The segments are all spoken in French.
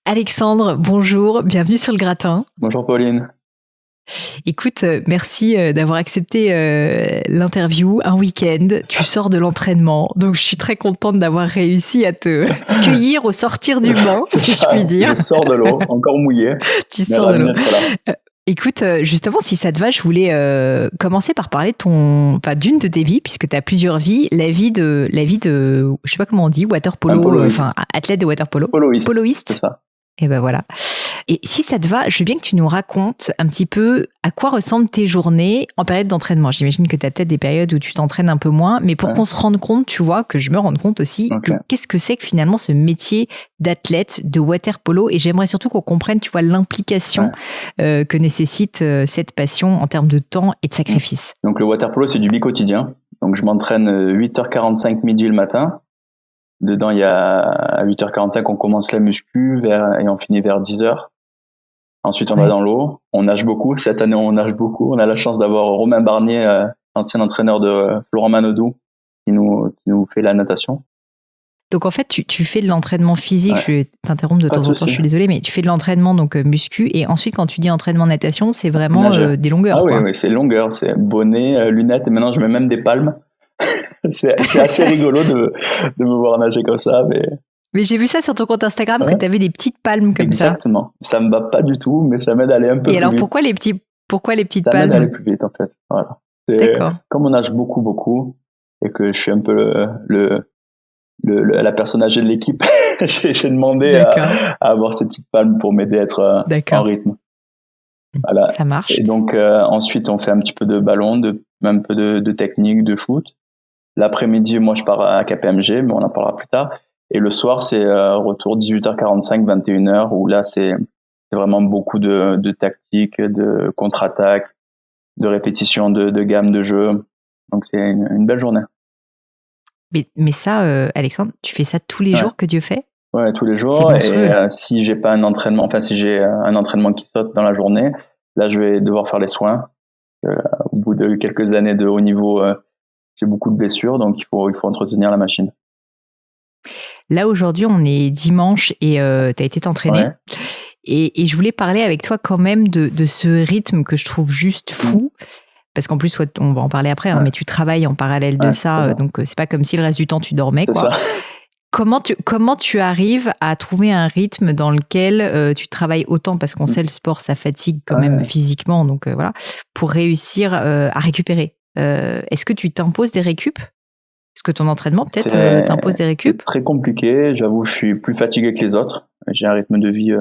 Alexandre, bonjour, bienvenue sur le gratin. Bonjour Pauline. Écoute, merci d'avoir accepté l'interview. Un week-end, tu sors de l'entraînement, donc je suis très contente d'avoir réussi à te cueillir au sortir du bain, si je puis dire. Je sors de l'eau, encore mouillé. Tu sors de l'eau. Écoute, justement, si ça te va, je voulais commencer par parler de d'une de tes vies, puisque tu as plusieurs vies. La vie de, je sais pas comment on dit, water polo, athlète de water polo. Poloiste. C'est ça. Et ben voilà. Et si ça te va, je veux bien que tu nous racontes un petit peu à quoi ressemblent tes journées en période d'entraînement. J'imagine que tu as peut-être des périodes où tu t'entraînes un peu moins, mais pour qu'on se rende compte, tu vois, que je me rende compte aussi, qu'est-ce que c'est que finalement ce métier d'athlète de water polo. Et j'aimerais surtout qu'on comprenne, tu vois, l'implication que nécessite cette passion en termes de temps et de sacrifice. Donc le water polo, c'est du bi-quotidien. Donc je m'entraîne 8h45 midi le matin. Dedans, il y a à 8h45, on commence la muscu et on finit vers 10h. Ensuite, on va dans l'eau. On nage beaucoup. Cette année, on nage beaucoup. On a la chance d'avoir Romain Barnier, ancien entraîneur de Florent Manodou, qui nous fait la natation. Donc en fait, tu fais de l'entraînement physique. Je vais t'interrompre de temps en temps, je suis désolée, mais tu fais de l'entraînement donc muscu. Et ensuite, quand tu dis entraînement natation, c'est vraiment des longueurs. Oui, c'est longueur. C'est bonnet, lunettes. Et maintenant, je mets même des palmes. c'est assez rigolo de me voir nager comme ça. Mais j'ai vu ça sur ton compte Instagram, que tu avais des petites palmes comme ça. Exactement. Ça me va pas du tout, mais ça m'aide à aller un peu plus vite. Et alors, pourquoi les petites palmes ? Ça m'aide à aller plus vite, en fait. Voilà. D'accord. Comme on nage beaucoup, et que je suis un peu la personne âgée de l'équipe, j'ai demandé à avoir ces petites palmes pour m'aider à être en rythme. Voilà. Ça marche. Et donc, ensuite, on fait un petit peu de ballon, un peu de technique, de shoot. L'après-midi, moi, je pars à KPMG, mais on en parlera plus tard. Et le soir, c'est retour 18h45, 21h, où là, c'est vraiment beaucoup de tactique, de contre-attaque, de répétition, de gamme de jeu. Donc, c'est une belle journée. Mais ça, Alexandre, tu fais ça tous les jours que Dieu fait ? Ouais, tous les jours. Et si j'ai pas un entraînement, si j'ai un entraînement qui saute dans la journée, là, je vais devoir faire les soins. Au bout de quelques années de haut niveau, j'ai beaucoup de blessures, donc il faut entretenir la machine. Là, aujourd'hui, on est dimanche et tu as été t'entraîner. Ouais. Et je voulais parler avec toi quand même de ce rythme que je trouve juste fou. Parce qu'en plus, on va en parler après, mais tu travailles en parallèle de ça. Donc, c'est pas comme si le reste du temps, tu dormais, quoi. Comment tu arrives à trouver un rythme dans lequel tu travailles autant, parce qu'on sait le sport, ça fatigue quand même physiquement, donc voilà, pour réussir à récupérer. Est-ce que tu t'imposes des récup ? Est-ce que ton entraînement, peut-être, t'impose des récup ? C'est très compliqué. J'avoue, je suis plus fatigué que les autres. J'ai un rythme de vie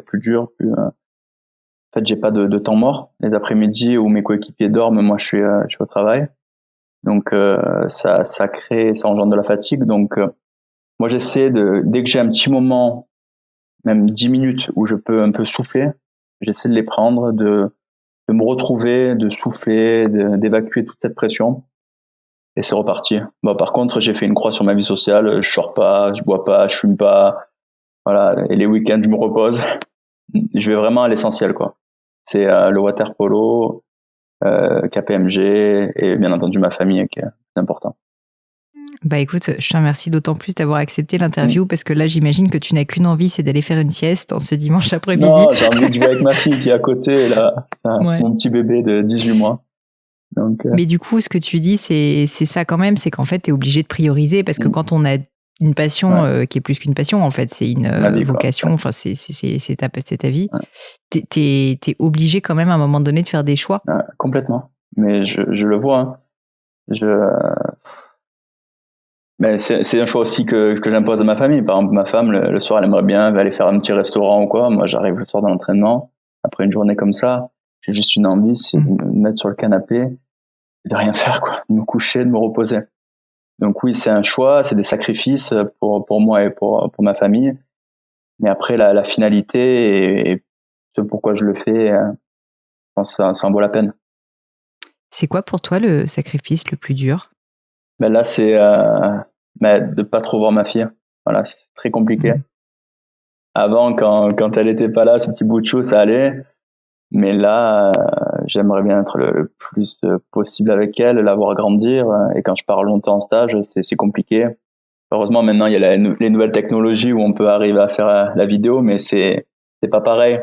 plus dur. En fait, j'ai pas de temps mort. Les après-midi où mes coéquipiers dorment, moi, je suis au travail. Donc, ça engendre de la fatigue. Donc, moi, j'essaie dès que j'ai un petit moment, même 10 minutes où je peux un peu souffler, j'essaie de les prendre, de me retrouver, de souffler, d'évacuer toute cette pression. Et c'est reparti. Par contre, j'ai fait une croix sur ma vie sociale. Je sors pas, je bois pas, je fume pas. Voilà. Et les week-ends, je me repose. Je vais vraiment à l'essentiel, quoi. C'est le water polo, KPMG et bien entendu ma famille qui est important. Bah écoute, je te remercie d'autant plus d'avoir accepté l'interview parce que là, j'imagine que tu n'as qu'une envie, c'est d'aller faire une sieste en ce dimanche après-midi. Non, j'ai envie de jouer avec ma fille qui est à côté, là, mon petit bébé de 18 mois. Donc, Mais du coup, ce que tu dis, c'est ça quand même, c'est qu'en fait, tu es obligé de prioriser parce que quand on a une passion qui est plus qu'une passion, en fait, c'est une vocation, enfin, c'est ta vie, t'es obligé quand même à un moment donné de faire des choix. Complètement. Mais je le vois. Mais c'est un choix aussi que j'impose à ma famille. Par exemple, ma femme, le soir, elle aimerait bien aller faire un petit restaurant ou quoi. Moi, j'arrive le soir de l'entraînement. Après une journée comme ça, j'ai juste une envie, c'est de me mettre sur le canapé et de rien faire, quoi. De me coucher, de me reposer. Donc oui, c'est un choix, c'est des sacrifices pour moi et pour ma famille. Mais après, la finalité et ce pourquoi je le fais, je pense que ça en vaut la peine. C'est quoi pour toi le sacrifice le plus dur ? Ben là, c'est de pas trop voir ma fille. Voilà, c'est très compliqué. Avant, quand elle était pas là, ce petit bout de chou, ça allait. Mais là, j'aimerais bien être le plus possible avec elle, la voir grandir. Et quand je pars longtemps en stage, c'est compliqué. Heureusement, maintenant, il y a les nouvelles technologies où on peut arriver à faire la vidéo, mais c'est pas pareil.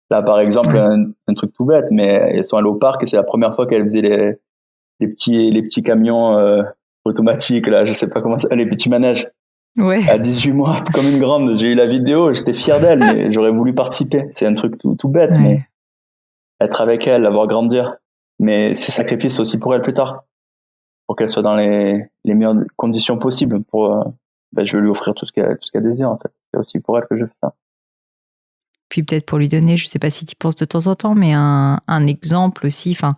Là, par exemple, un truc tout bête, mais elles sont allées au parc et c'est la première fois qu'elles faisaient les petits camions automatiques, là, je sais pas comment ça, les petits manèges. Ouais. À 18 mois, comme une grande, j'ai eu la vidéo, j'étais fier d'elle, mais j'aurais voulu participer. C'est un truc tout bête, mais être avec elle, la voir grandir. Mais c'est sacrifice aussi pour elle plus tard, pour qu'elle soit dans les meilleures conditions possibles. Je vais lui offrir tout ce qu'elle désire, en fait. C'est aussi pour elle que je fais ça. Puis peut-être pour lui donner, je sais pas si tu y penses de temps en temps, mais un exemple aussi. Enfin,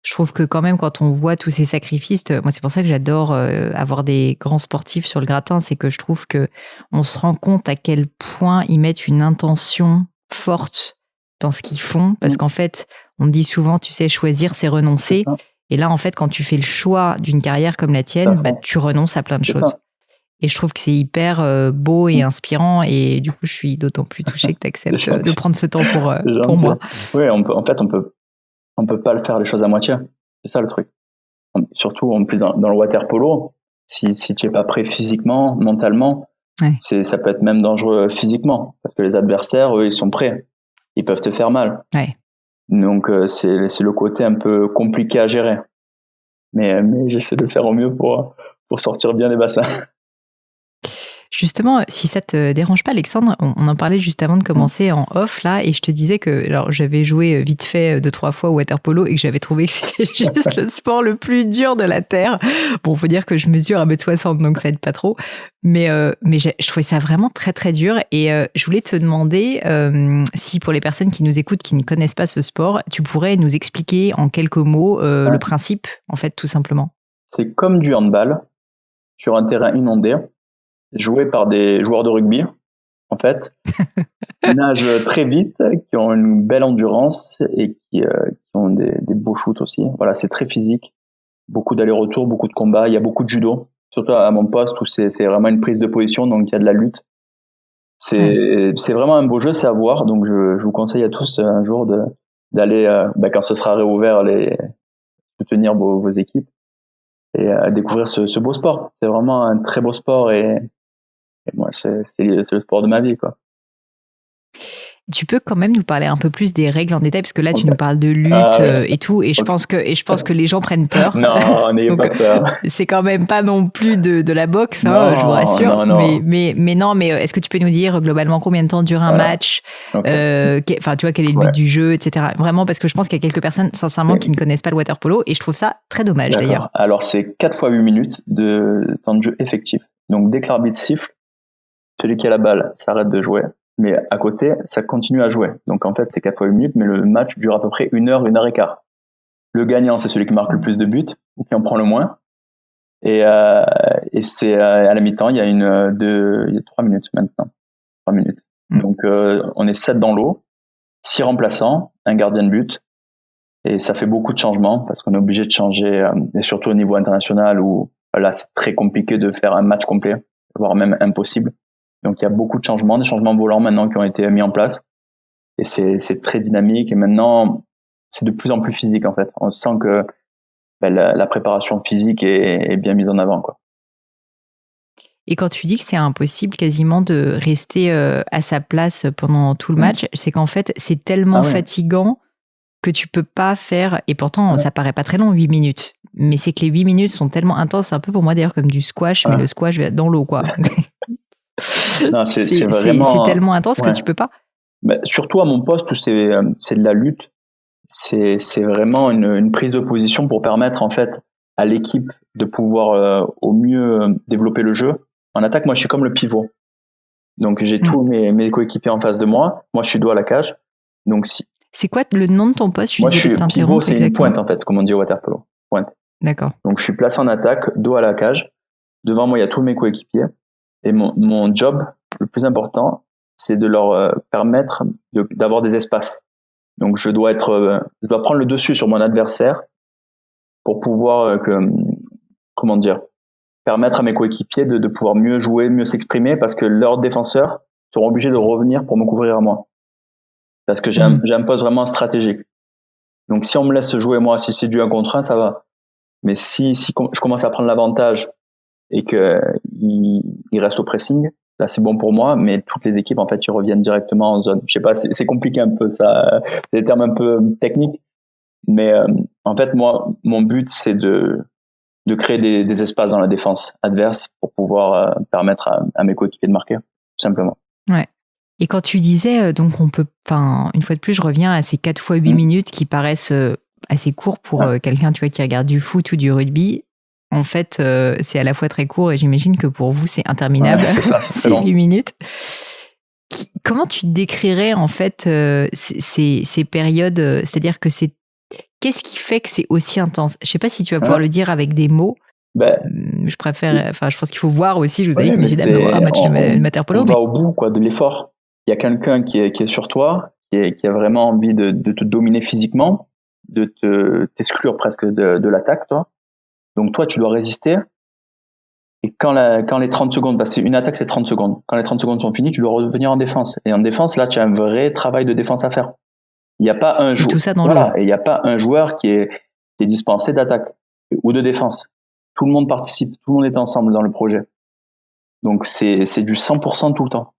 je trouve que quand même, quand on voit tous ces sacrifices, moi c'est pour ça que j'adore avoir des grands sportifs sur le gratin, c'est que je trouve que on se rend compte à quel point ils mettent une intention forte dans ce qu'ils font, parce qu'en fait, on me dit souvent, tu sais, choisir, c'est renoncer. Et là, en fait, quand tu fais le choix d'une carrière comme la tienne, tu renonces à plein de choses. Ça. Et je trouve que c'est hyper beau et inspirant. Et du coup, je suis d'autant plus touchée que tu acceptes de prendre ce temps pour moi. Oui, on peut pas le faire les choses à moitié. C'est ça le truc. Surtout en plus dans le water polo, si tu es pas prêt physiquement, mentalement, ça peut être même dangereux physiquement parce que les adversaires, eux, ils sont prêts. Ils peuvent te faire mal. Ouais. Donc c'est le côté un peu compliqué à gérer. Mais j'essaie de faire au mieux pour sortir bien des bassins. Justement, si ça te dérange pas, Alexandre, on en parlait juste avant de commencer en off là, et je te disais que alors j'avais joué vite fait 2-3 fois au water polo et que j'avais trouvé que c'était juste le sport le plus dur de la terre. Bon, faut dire que je mesure 1m60, donc ça aide pas trop, mais je trouvais ça vraiment très très dur, et je voulais te demander si pour les personnes qui nous écoutent, qui ne connaissent pas ce sport, tu pourrais nous expliquer en quelques mots le principe, en fait, tout simplement. C'est comme du handball sur un terrain inondé, joué par des joueurs de rugby, en fait, qui nagent très vite, qui ont une belle endurance et qui ont des beaux shoots aussi. Voilà, c'est très physique, beaucoup d'allers-retours, beaucoup de combats, il y a beaucoup de judo, surtout à mon poste où c'est vraiment une prise de position, donc il y a de la lutte. C'est vraiment un beau jeu, c'est à voir, donc je vous conseille à tous un jour d'aller, quand ce sera réouvert, soutenir vos équipes et découvrir ce beau sport. C'est vraiment un très beau sport et moi, c'est le sport de ma vie, quoi. Tu peux quand même nous parler un peu plus des règles en détail, parce que là, tu nous parles de lutte et tout, et je pense que les gens prennent peur. Non, n'ayez pas peur. C'est quand même pas non plus de la boxe, non, je vous rassure. Non. Mais est-ce que tu peux nous dire globalement combien de temps dure un match, tu vois, quel est le but du jeu, etc. Vraiment, parce que je pense qu'il y a quelques personnes, sincèrement, qui ne connaissent pas le water polo, et je trouve ça très dommage d'ailleurs. Alors, c'est 4 fois 8 minutes de temps de jeu effectif. Donc, dès que l'arbitre siffle, celui qui a la balle s'arrête de jouer. Mais à côté, ça continue à jouer. Donc en fait, c'est 4 fois 8 minutes, mais le match dure à peu près 1 heure, 1 heure et quart. Le gagnant, c'est celui qui marque le plus de buts, ou qui en prend le moins. Et c'est à la mi-temps, il y a 3 minutes maintenant. 3 minutes. Donc on est 7 dans l'eau, 6 remplaçants, un gardien de but. Et ça fait beaucoup de changements, parce qu'on est obligé de changer, et surtout au niveau international, où là, c'est très compliqué de faire un match complet, voire même impossible. Donc, il y a beaucoup de changements, des changements volants maintenant qui ont été mis en place. Et c'est très dynamique. Et maintenant, c'est de plus en plus physique, en fait. On sent que la préparation physique est bien mise en avant, quoi. Et quand tu dis que c'est impossible quasiment de rester à sa place pendant tout le match, c'est qu'en fait, c'est tellement fatigant que tu peux pas faire... Et pourtant, ça paraît pas très long, 8 minutes. Mais c'est que les 8 minutes sont tellement intenses, un peu pour moi d'ailleurs comme du squash, mais le squash dans l'eau, quoi. Non, c'est vraiment... C'est tellement intense que tu peux pas. Mais surtout à mon poste où c'est de la lutte, c'est vraiment une prise de position pour permettre en fait à l'équipe de pouvoir au mieux développer le jeu. En attaque, moi je suis comme le pivot. Donc j'ai tous mes coéquipiers en face de moi. Moi je suis dos à la cage. Donc c'est quoi le nom de ton poste? Moi je suis pivot, c'est une pointe en fait, comme on dit au water polo. Pointe. D'accord. Donc je suis placé en attaque, dos à la cage. Devant moi il y a tous mes coéquipiers. Et mon job le plus important, c'est de leur permettre d'avoir des espaces. Donc je dois prendre le dessus sur mon adversaire pour pouvoir permettre à mes coéquipiers de pouvoir mieux jouer, mieux s'exprimer, parce que leurs défenseurs seront obligés de revenir pour me couvrir à moi. Parce que j'ai un poste vraiment stratégique. Donc si on me laisse jouer moi, si c'est du 1 contre 1, ça va. Mais si je commence à prendre l'avantage et que il reste au pressing, là c'est bon pour moi, mais toutes les équipes en fait ils reviennent directement en zone. Je sais pas, c'est compliqué un peu ça, c'est des termes un peu techniques, mais en fait moi mon but c'est de créer des espaces dans la défense adverse pour pouvoir permettre à mes coéquipiers de marquer, tout simplement. Ouais. Et quand tu disais, donc on peut, enfin, une fois de plus, je reviens à ces 4 fois 8 minutes qui paraissent assez courts pour quelqu'un, tu vois, qui regarde du foot ou du rugby. En fait, c'est à la fois très court et j'imagine que pour vous, c'est interminable, ouais, c'est ça, ces 8 minutes. Comment tu décrirais, en fait, ces périodes, c'est-à-dire que qu'est-ce qui fait que c'est aussi intense? Je sais pas si tu vas pouvoir le dire avec des mots. Je préfère, enfin, je pense qu'il faut voir aussi, je vous invite, messieurs, dames, à voir un match de water-polo. On va au bout, quoi, de l'effort. Il y a quelqu'un qui est sur toi, qui a vraiment envie de te dominer physiquement, de t'exclure presque de l'attaque, toi. Donc, toi, tu dois résister. Et quand les 30 secondes, c'est une attaque, c'est 30 secondes. Quand les 30 secondes sont finies, tu dois revenir en défense. Et en défense, là, tu as un vrai travail de défense à faire. Il n'y a pas un joueur. Tout ça dans l'eau. Et il n'y a pas un joueur qui est dispensé d'attaque ou de défense. Tout le monde participe, tout le monde est ensemble dans le projet. Donc c'est du 100% tout le temps.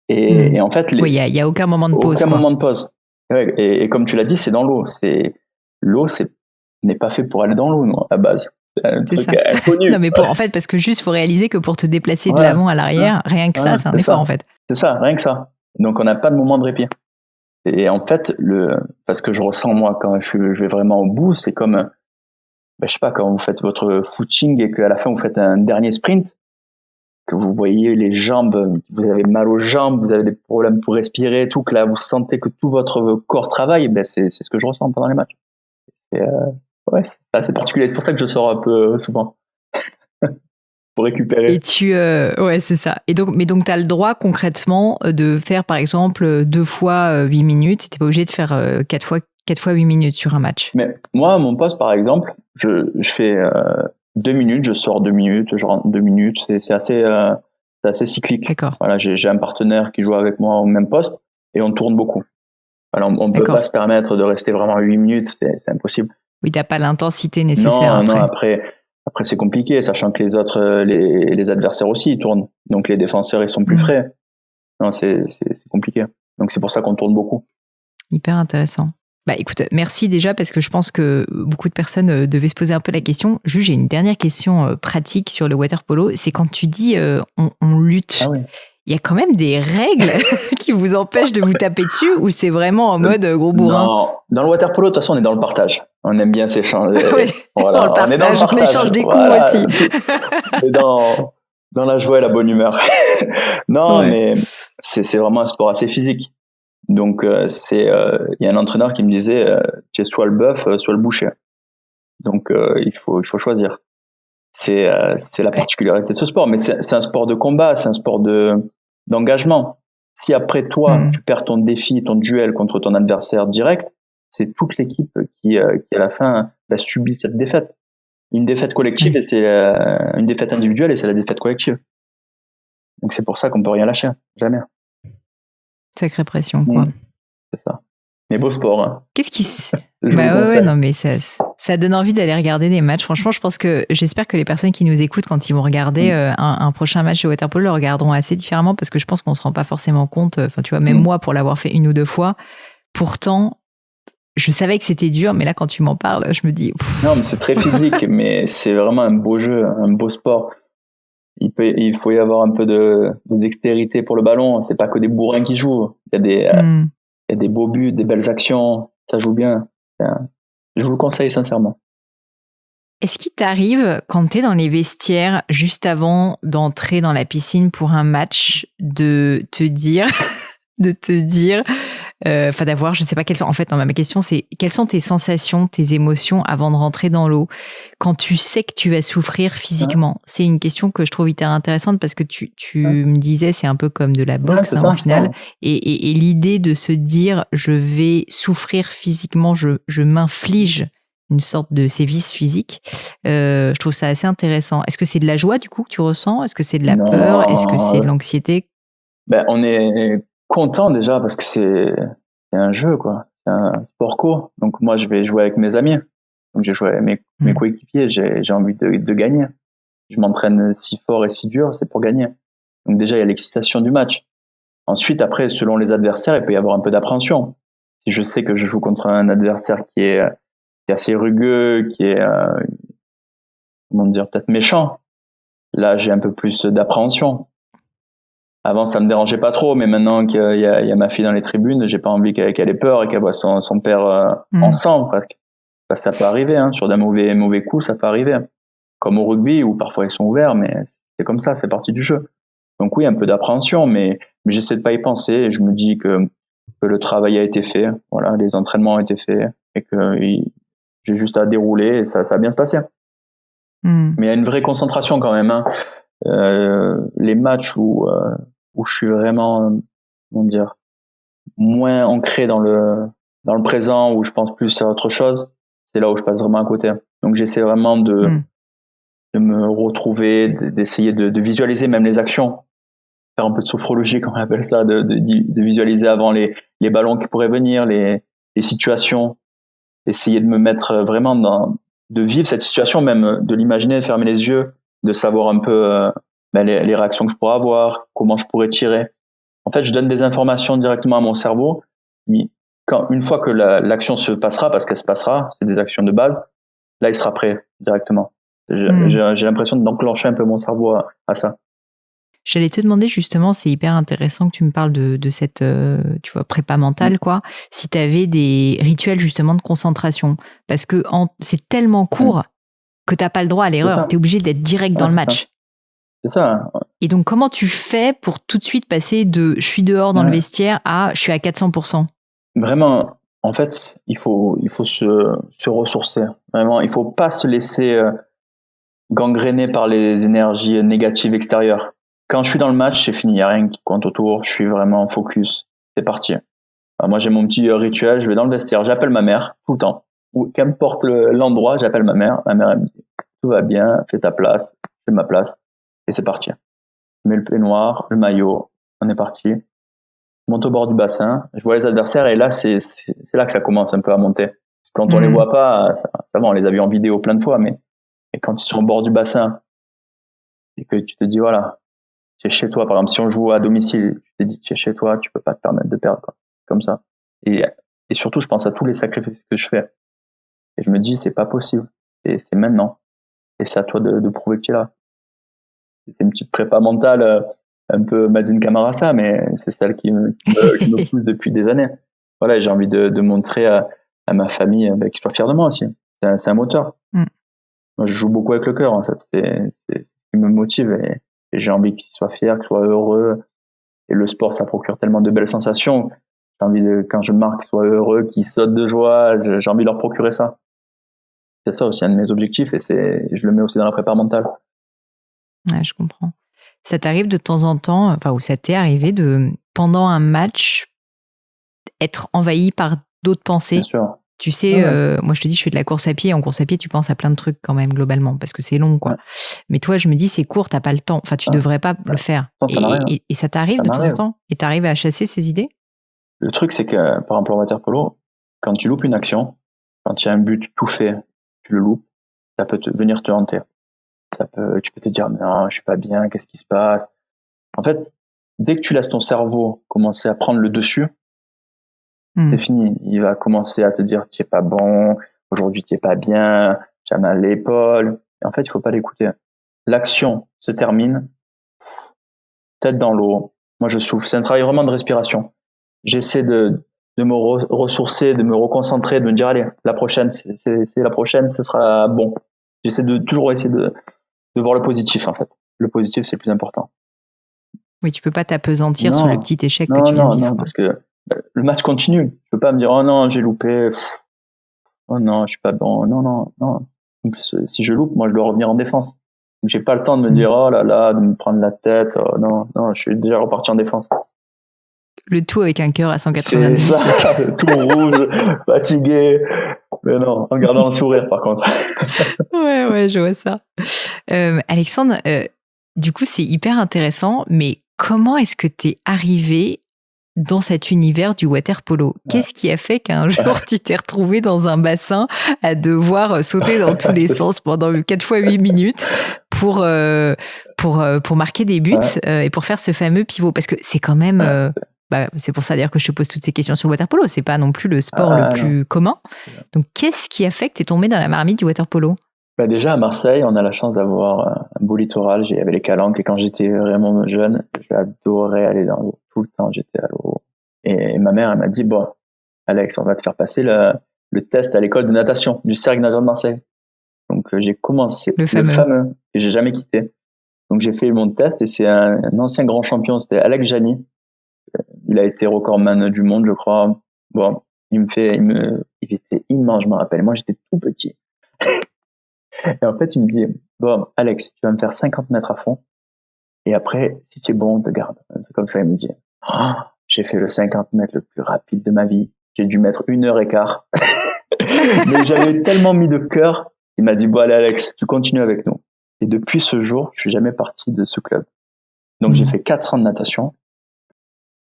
Et en fait, oui, il y a aucun moment de pause. Aucun moment de pause. Et comme tu l'as dit, c'est dans l'eau. L'eau, n'est pas fait pour aller dans l'eau, non, à base. C'est un truc inconnu. Non, mais en fait, parce que juste, faut réaliser que pour te déplacer de l'avant à l'arrière, rien que ça, c'est un effort, en fait. C'est ça, rien que ça. Donc on n'a pas de moment de répit. Et en fait, parce que je ressens moi quand je vais vraiment au bout, c'est comme, je sais pas, quand vous faites votre footing et qu'à la fin vous faites un dernier sprint, que vous voyez les jambes, vous avez mal aux jambes, vous avez des problèmes pour respirer, tout, que là vous sentez que tout votre corps travaille, c'est ce que je ressens pendant les matchs. Et ouais, c'est assez particulier. C'est pour ça que je sors un peu souvent. Pour récupérer. Et ouais, c'est ça. Et donc, mais donc, tu as le droit concrètement de faire, par exemple, 2 fois 8 minutes. Tu n'es pas obligé de faire 4 fois 8 minutes sur un match. Mais moi, à mon poste, par exemple, je fais 2 minutes, je sors 2 minutes, je rentre 2 minutes. C'est assez cyclique. D'accord. Voilà, j'ai un partenaire qui joue avec moi au même poste et on tourne beaucoup. Voilà, on ne peut pas se permettre de rester vraiment 8 minutes, c'est impossible. Oui, tu n'as pas l'intensité nécessaire. Non, après c'est compliqué, sachant que les autres, les adversaires aussi, ils tournent. Donc les défenseurs, ils sont plus frais. Non, c'est compliqué. Donc c'est pour ça qu'on tourne beaucoup. Hyper intéressant. Bah écoute, merci déjà parce que je pense que beaucoup de personnes devaient se poser un peu la question. Juste, j'ai une dernière question pratique sur le water-polo. C'est quand tu dis on lutte. Ah oui. Il y a quand même des règles qui vous empêchent de vous taper dessus ou c'est vraiment en mode gros bourrin? Non, dans le water polo, de toute façon, on est dans le partage. On aime bien s'échanger. Oui, voilà, on est dans le partage, on échange des coups aussi. On est dans la joie et la bonne humeur. Non, mais c'est vraiment un sport assez physique. Donc, il y a un entraîneur qui me disait, tu es soit le bœuf, soit le boucher. Donc, il faut choisir. C'est la particularité de ce sport. Mais c'est un sport de combat, c'est un sport d'engagement. Si après toi, tu perds ton défi, ton duel contre ton adversaire direct, c'est toute l'équipe qui à la fin subit cette défaite. Une défaite collective et c'est une défaite individuelle et c'est la défaite collective. Donc c'est pour ça qu'on peut rien lâcher, jamais. Sacrée pression, quoi. C'est ça. Mais beau sport. Hein. Qu'est-ce qui ouais, non, mais ça donne envie d'aller regarder des matchs. Franchement, j'espère que les personnes qui nous écoutent, quand ils vont regarder un prochain match de water-polo, le regarderont assez différemment parce que je pense qu'on se rend pas forcément compte. Enfin, tu vois, même moi, pour l'avoir fait 1 ou 2 fois, pourtant, je savais que c'était dur, mais là, quand tu m'en parles, je me dis. Non, mais c'est très physique, mais c'est vraiment un beau jeu, un beau sport. Il faut y avoir un peu de dextérité pour le ballon. C'est pas que des bourrins qui jouent. Il y a des beaux buts, des belles actions. Ça joue bien. Je vous le conseille sincèrement. Est-ce qu'il t'arrive, quand tu es dans les vestiaires, juste avant d'entrer dans la piscine pour un match, de te dire, d'avoir, je sais pas en fait, ma question c'est, quelles sont tes sensations, tes émotions avant de rentrer dans l'eau, quand tu sais que tu vas souffrir physiquement? C'est une question que je trouve hyper intéressante parce que tu me disais, c'est un peu comme de la boxe au final. Et l'idée de se dire, je vais souffrir physiquement, je m'inflige une sorte de sévice physique. Je trouve ça assez intéressant. Est-ce que c'est de la joie du coup que tu ressens? Est-ce que c'est de la peur? Est-ce que c'est de l'anxiété? On est content déjà parce que c'est un jeu, quoi. C'est un sport co. Donc moi, je vais jouer avec mes amis. Donc j'ai joué avec mes coéquipiers. J'ai envie de gagner. je m'entraîne si fort et si dur, c'est pour gagner. Donc déjà, il y a l'excitation du match. Ensuite, après, selon les adversaires, il peut y avoir un peu d'appréhension. Si je sais que je joue contre un adversaire qui est assez rugueux, qui est, comment dire, peut-être méchant, là, j'ai un peu plus d'appréhension. Avant, ça me dérangeait pas trop, mais maintenant qu'il y a ma fille dans les tribunes, j'ai pas envie qu'elle ait peur et qu'elle voit son père en sang, presque. Parce que ça peut arriver, hein, sur des mauvais coups, ça peut arriver. Comme au rugby, où parfois ils sont ouverts, mais c'est comme ça, c'est partie du jeu. Donc oui, un peu d'appréhension, mais j'essaie de pas y penser et je me dis que le travail a été fait, voilà, les entraînements ont été faits et que j'ai juste à dérouler et ça va bien se passer. Mais il y a une vraie concentration quand même, hein. Les matchs où je suis vraiment, comment dire, moins ancré dans le présent, où je pense plus à autre chose, c'est là où je passe vraiment à côté. Donc j'essaie vraiment de me retrouver, d'essayer de visualiser même les actions, faire un peu de sophrologie, comme on appelle ça, de visualiser avant les ballons qui pourraient venir, les situations, essayer de me mettre vraiment de vivre cette situation, même de l'imaginer, de fermer les yeux, de savoir un peu les réactions que je pourrais avoir, comment je pourrais tirer. En fait, je donne des informations directement à mon cerveau. Une fois que l'action se passera, parce qu'elle se passera, c'est des actions de base, là, il sera prêt directement. J'ai l'impression d'enclencher un peu mon cerveau à ça. J'allais te demander justement, c'est hyper intéressant que tu me parles de cette tu vois, prépa mentale, quoi. Si tu avais des rituels justement de concentration, parce que c'est tellement court que t'as pas le droit à l'erreur. T'es obligé d'être direct dans le match. C'est ça. Et donc, comment tu fais pour tout de suite passer de je suis dehors dans le vestiaire à je suis à 400%? Vraiment, en fait, il faut se ressourcer. Vraiment, il faut pas se laisser gangréner par les énergies négatives extérieures. Quand je suis dans le match, c'est fini, il n'y a rien qui compte autour, je suis vraiment focus, c'est parti. Alors moi, j'ai mon petit rituel, je vais dans le vestiaire, j'appelle ma mère tout le temps. Ou qu'importe l'endroit, j'appelle ma mère elle me dit tout va bien, fais ta place, fais ma place, et c'est parti. Je mets le peignoir, le maillot, on est parti. Je monte au bord du bassin, je vois les adversaires et là, c'est là que ça commence un peu à monter. Parce que quand on les voit pas, ça va, on les a vus en vidéo plein de fois, mais quand ils sont au bord du bassin et que tu te dis voilà, tu es chez toi, par exemple, si on joue à domicile, tu te dis tu es chez toi, tu peux pas te permettre de perdre, quoi. Comme ça. Et surtout, je pense à tous les sacrifices que je fais. Et je me dis, c'est pas possible. Et c'est maintenant. Et c'est à toi de prouver que tu es là. C'est une petite prépa mentale, un peu Madine Camarasa, mais c'est celle qui me pousse depuis des années. Voilà, j'ai envie de montrer à ma famille qu'ils soient fiers de moi aussi. C'est un moteur. Moi, je joue beaucoup avec le cœur, en fait. C'est ce qui me motive et j'ai envie qu'ils soient fiers, qu'ils soient heureux. Et le sport, ça procure tellement de belles sensations. J'ai envie quand je marque, qu'ils soient heureux, qu'ils sautent de joie. J'ai envie de leur procurer ça. C'est ça aussi un de mes objectifs et je le mets aussi dans la prépa mentale. Ouais, je comprends. Ça t'arrive de temps en temps, enfin, ou ça t'est arrivé pendant un match, être envahi par d'autres pensées? Bien sûr. Tu sais, moi je te dis, je fais de la course à pied. En course à pied, tu penses à plein de trucs quand même, globalement, parce que c'est long, quoi. Ouais. Mais toi, je me dis, c'est court, t'as pas le temps. Enfin, tu devrais pas le faire. Non, ça et ça t'arrive de temps en temps? Et t'arrives à chasser ces idées? Le truc, c'est que, par exemple, en water polo, quand tu loupes une action, quand il y a un but tout fait, tu le loupes, ça peut venir te hanter. Tu peux te dire, non, je suis pas bien, qu'est-ce qui se passe? En fait, dès que tu laisses ton cerveau commencer à prendre le dessus, c'est fini. Il va commencer à te dire, tu es pas bon, aujourd'hui tu es pas bien, tu as mal à l'épaule. Et en fait, il faut pas l'écouter. L'action se termine, tête dans l'eau. Moi, je souffle. C'est un travail vraiment de respiration. J'essaie de me ressourcer, de me reconcentrer, de me dire, allez, la prochaine, c'est la prochaine, ce sera bon. J'essaie de toujours essayer de voir le positif, en fait. Le positif, c'est le plus important. Oui, tu peux pas t'apesantir sur le petit échec que tu viens de vivre. Non, parce que le match continue. Je peux pas me dire, oh non, j'ai loupé. Oh non, je suis pas bon. Non. En plus, si je loupe, moi, je dois revenir en défense. Donc, j'ai pas le temps de me dire, oh là là, de me prendre la tête. Oh, non, je suis déjà reparti en défense. Le tout avec un cœur à 190. C'est ça, tout rouge, fatigué. Mais non, en gardant le sourire, par contre. Ouais, je vois ça. Alexandre, du coup, c'est hyper intéressant, mais comment est-ce que t'es arrivé dans cet univers du water polo. Qu'est-ce qui a fait qu'un jour tu t'es retrouvé dans un bassin à devoir sauter dans tous les sens pendant 4 fois 8 minutes pour marquer des buts et pour faire ce fameux pivot? Parce que c'est quand même... c'est pour ça d'ailleurs que je te pose toutes ces questions sur le water polo. C'est pas non plus le sport le plus commun. Donc, qu'est-ce qui a fait que tu es tombé dans la marmite du water polo? Déjà, à Marseille, on a la chance d'avoir un beau littoral. Il y avait les calanques et quand j'étais vraiment jeune, j'adorais aller dans l'eau. Tout le temps, j'étais à l'eau. Et ma mère, elle m'a dit, bon, Alex, on va te faire passer le test à l'école de natation du Cercle nageur de Marseille. Donc, j'ai commencé le fameux que j'ai jamais quitté. Donc, j'ai fait mon test et c'est un ancien grand champion, c'était Alex Jani. Il a été recordman du monde, je crois. Bon, il était immense, je me rappelle. Moi, j'étais tout petit. Et en fait, il me dit, bon, Alex, tu vas me faire 50 mètres à fond. Et après, si tu es bon, on te garde. C'est comme ça, il me dit. J'ai fait le 50 mètres le plus rapide de ma vie. J'ai dû mettre 1h15. Mais j'avais tellement mis de cœur. Il m'a dit, bon, allez, Alex, tu continues avec nous. Et depuis ce jour, je suis jamais parti de ce club. Donc, j'ai fait 4 ans de natation.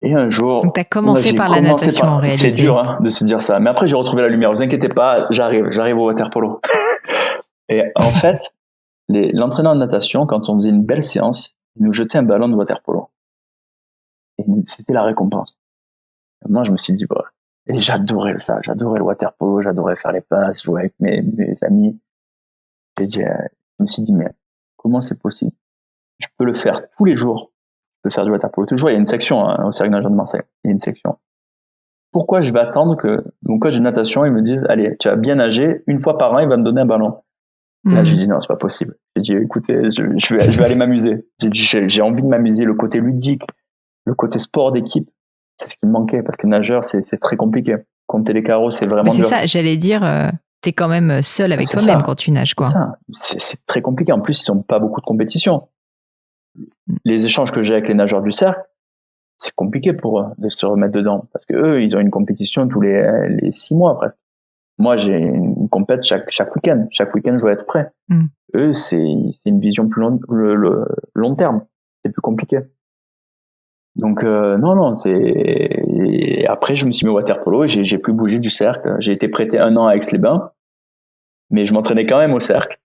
Et un jour... Donc, tu as commencé par la natation, en réalité. C'est dur de se dire ça. Mais après, j'ai retrouvé la lumière. Vous inquiétez pas, j'arrive au water polo. Et en fait, l'entraîneur de natation, quand on faisait une belle séance, il nous jetait un ballon de water polo. Et c'était la récompense. Et moi, je me suis dit, bon, et j'adorais ça. J'adorais le water polo, j'adorais faire les passes, jouer avec mes amis. Et je me suis dit, mais comment c'est possible? Je peux le faire tous les jours. Je peux faire du water polo tous les jours. Il y a une section au Cercle nageur de Marseille. Il y a une section. Pourquoi je vais attendre que mon coach de natation il me dise, allez, tu as bien nagé, une fois par an, il va me donner un ballon. Là, j'ai dit non, c'est pas possible. J'ai dit, écoutez, je vais aller m'amuser. J'ai dit, j'ai envie de m'amuser. Le côté ludique, le côté sport d'équipe, c'est ce qui me manquait parce que nageur, c'est très compliqué. Compter les carreaux, c'est vraiment dur. C'est ça, j'allais dire, t'es quand même seul avec toi-même quand tu nages, quoi. C'est très compliqué. En plus, ils n'ont pas beaucoup de compétition. Les échanges que j'ai avec les nageurs du cercle, c'est compliqué pour eux de se remettre dedans parce que eux, ils ont une compétition tous les 6 mois presque. Moi, j'ai une compète chaque week-end. Chaque week-end, je dois être prêt. Eux, c'est une vision plus long terme. C'est plus compliqué. Donc, non, et après, je me suis mis au water polo et j'ai plus bougé du cercle. J'ai été prêté 1 an à Aix-les-Bains, mais je m'entraînais quand même au cercle.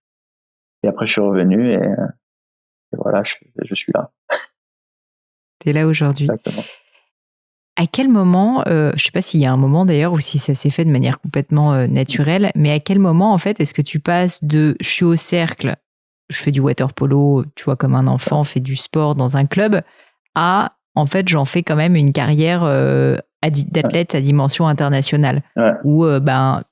Et après, je suis revenu et voilà, je suis là. T'es là aujourd'hui. Exactement. À quel moment, je ne sais pas s'il y a un moment d'ailleurs ou si ça s'est fait de manière complètement naturelle, mais à quel moment en fait est-ce que tu passes de je suis au cercle, je fais du water polo, tu vois, comme un enfant fait du sport dans un club, à en fait j'en fais quand même une carrière d'athlète à dimension internationale, où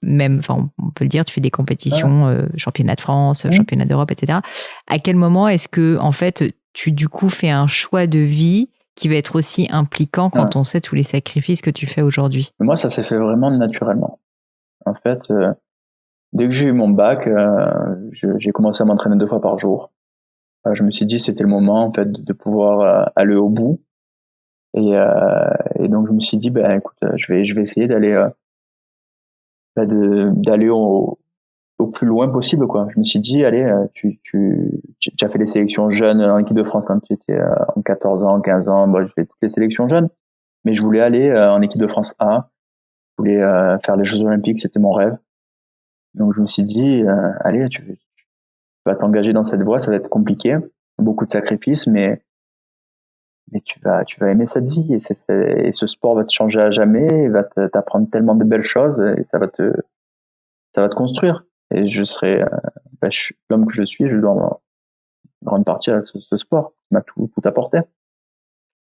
même, enfin on peut le dire, tu fais des compétitions, championnat de France, championnat d'Europe, etc. À quel moment est-ce que en fait tu du coup fais un choix de vie qui va être aussi impliquant quand on sait tous les sacrifices que tu fais aujourd'hui? Moi, ça s'est fait vraiment naturellement. En fait, dès que j'ai eu mon bac, j'ai commencé à m'entraîner 2 fois par jour. Je me suis dit c'était le moment en fait de pouvoir aller au bout. Et donc je me suis dit écoute, je vais essayer d'aller au plus loin possible, quoi. Je me suis dit allez, tu as fait les sélections jeunes en équipe de France quand tu étais en 14 ans, 15 ans. Bon, j'ai fait toutes les sélections jeunes, mais je voulais aller en équipe de France A. Je voulais faire les Jeux Olympiques, c'était mon rêve. Donc je me suis dit allez, tu vas t'engager dans cette voie, ça va être compliqué, beaucoup de sacrifices, mais tu vas aimer cette vie et ce sport va te changer à jamais, il va t'apprendre tellement de belles choses et ça va te construire. Et je serai l'homme que je suis, je dois en grande partie à ce sport qui m'a tout apporté.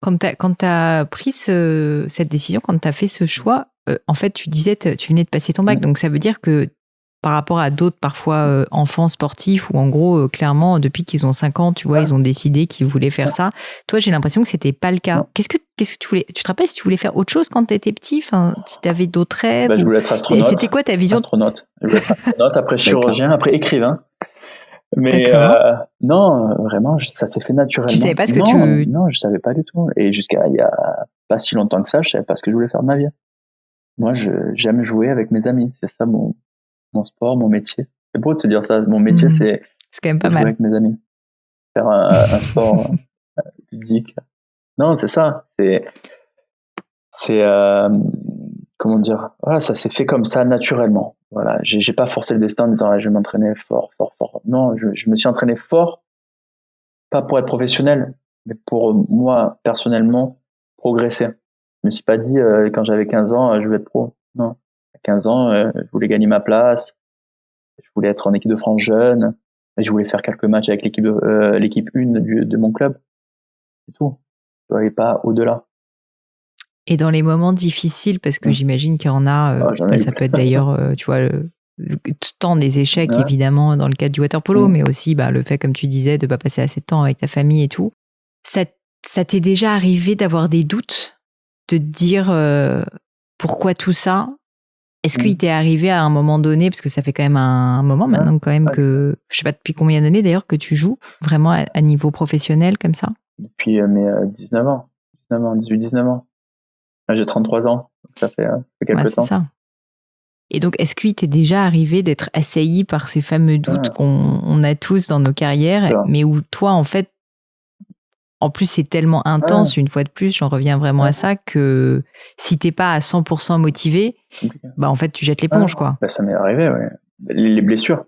Quand tu as pris cette décision, quand tu as fait ce choix, en fait, tu disais tu venais de passer ton bac, donc ça veut dire que par rapport à d'autres, parfois, enfants sportifs, où en gros, clairement, depuis qu'ils ont 5 ans, tu vois, ils ont décidé qu'ils voulaient faire ça. Toi, j'ai l'impression que c'était pas le cas. Non. Qu'est-ce que tu voulais? Tu te rappelles si tu voulais faire autre chose quand tu étais petit? Enfin, si tu avais d'autres rêves? Je voulais être astronaute. C'était quoi ta vision? Astronaute. Je voulais être astronaute, après chirurgien, après écrivain. Mais non, vraiment, ça s'est fait naturellement. Tu savais pas ce que Non, je savais pas du tout. Et jusqu'à il y a pas si longtemps que ça, je savais pas ce que je voulais faire de ma vie. Moi, j'aime jouer avec mes amis. C'est ça mon sport, mon métier. C'est beau de se dire ça. Mon métier, c'est quand même pas mal. Jouer avec mes amis. Faire un sport ludique. Non, c'est ça. c'est comment dire, voilà, ça s'est fait comme ça naturellement. Voilà, j'ai pas forcé le destin en disant je vais m'entraîner fort. Non, je me suis entraîné fort, pas pour être professionnel, mais pour moi personnellement progresser. Je me suis pas dit quand j'avais 15 ans je vais être pro. Non, à 15 ans je voulais gagner ma place, je voulais être en équipe de France jeune, et je voulais faire quelques matchs avec l'équipe 1 de mon club. C'est tout. Je voyais pas au-delà. Et dans les moments difficiles, parce que j'imagine qu'il y en a, ça peut être d'ailleurs, tu vois, tant des échecs évidemment dans le cadre du water-polo, mais aussi le fait, comme tu disais, de ne pas passer assez de temps avec ta famille et tout. Ça t'est déjà arrivé d'avoir des doutes, de te dire pourquoi tout ça? Est-ce qu'il t'est arrivé à un moment donné, parce que ça fait quand même un moment maintenant quand même que, je sais pas depuis combien d'années d'ailleurs que tu joues vraiment à niveau professionnel comme ça? Depuis mes 19 ans, 18-19 ans. J'ai 33 ans, donc ça fait quelques temps. Ça. Et donc, est-ce qu'il t'est déjà arrivé d'être assailli par ces fameux doutes qu'on a tous dans nos carrières, mais où toi, en fait, en plus, c'est tellement intense, une fois de plus, j'en reviens vraiment à ça, que si t'es pas à 100% motivé, en fait, tu jettes l'éponge, quoi. Ça m'est arrivé, ouais. Les blessures.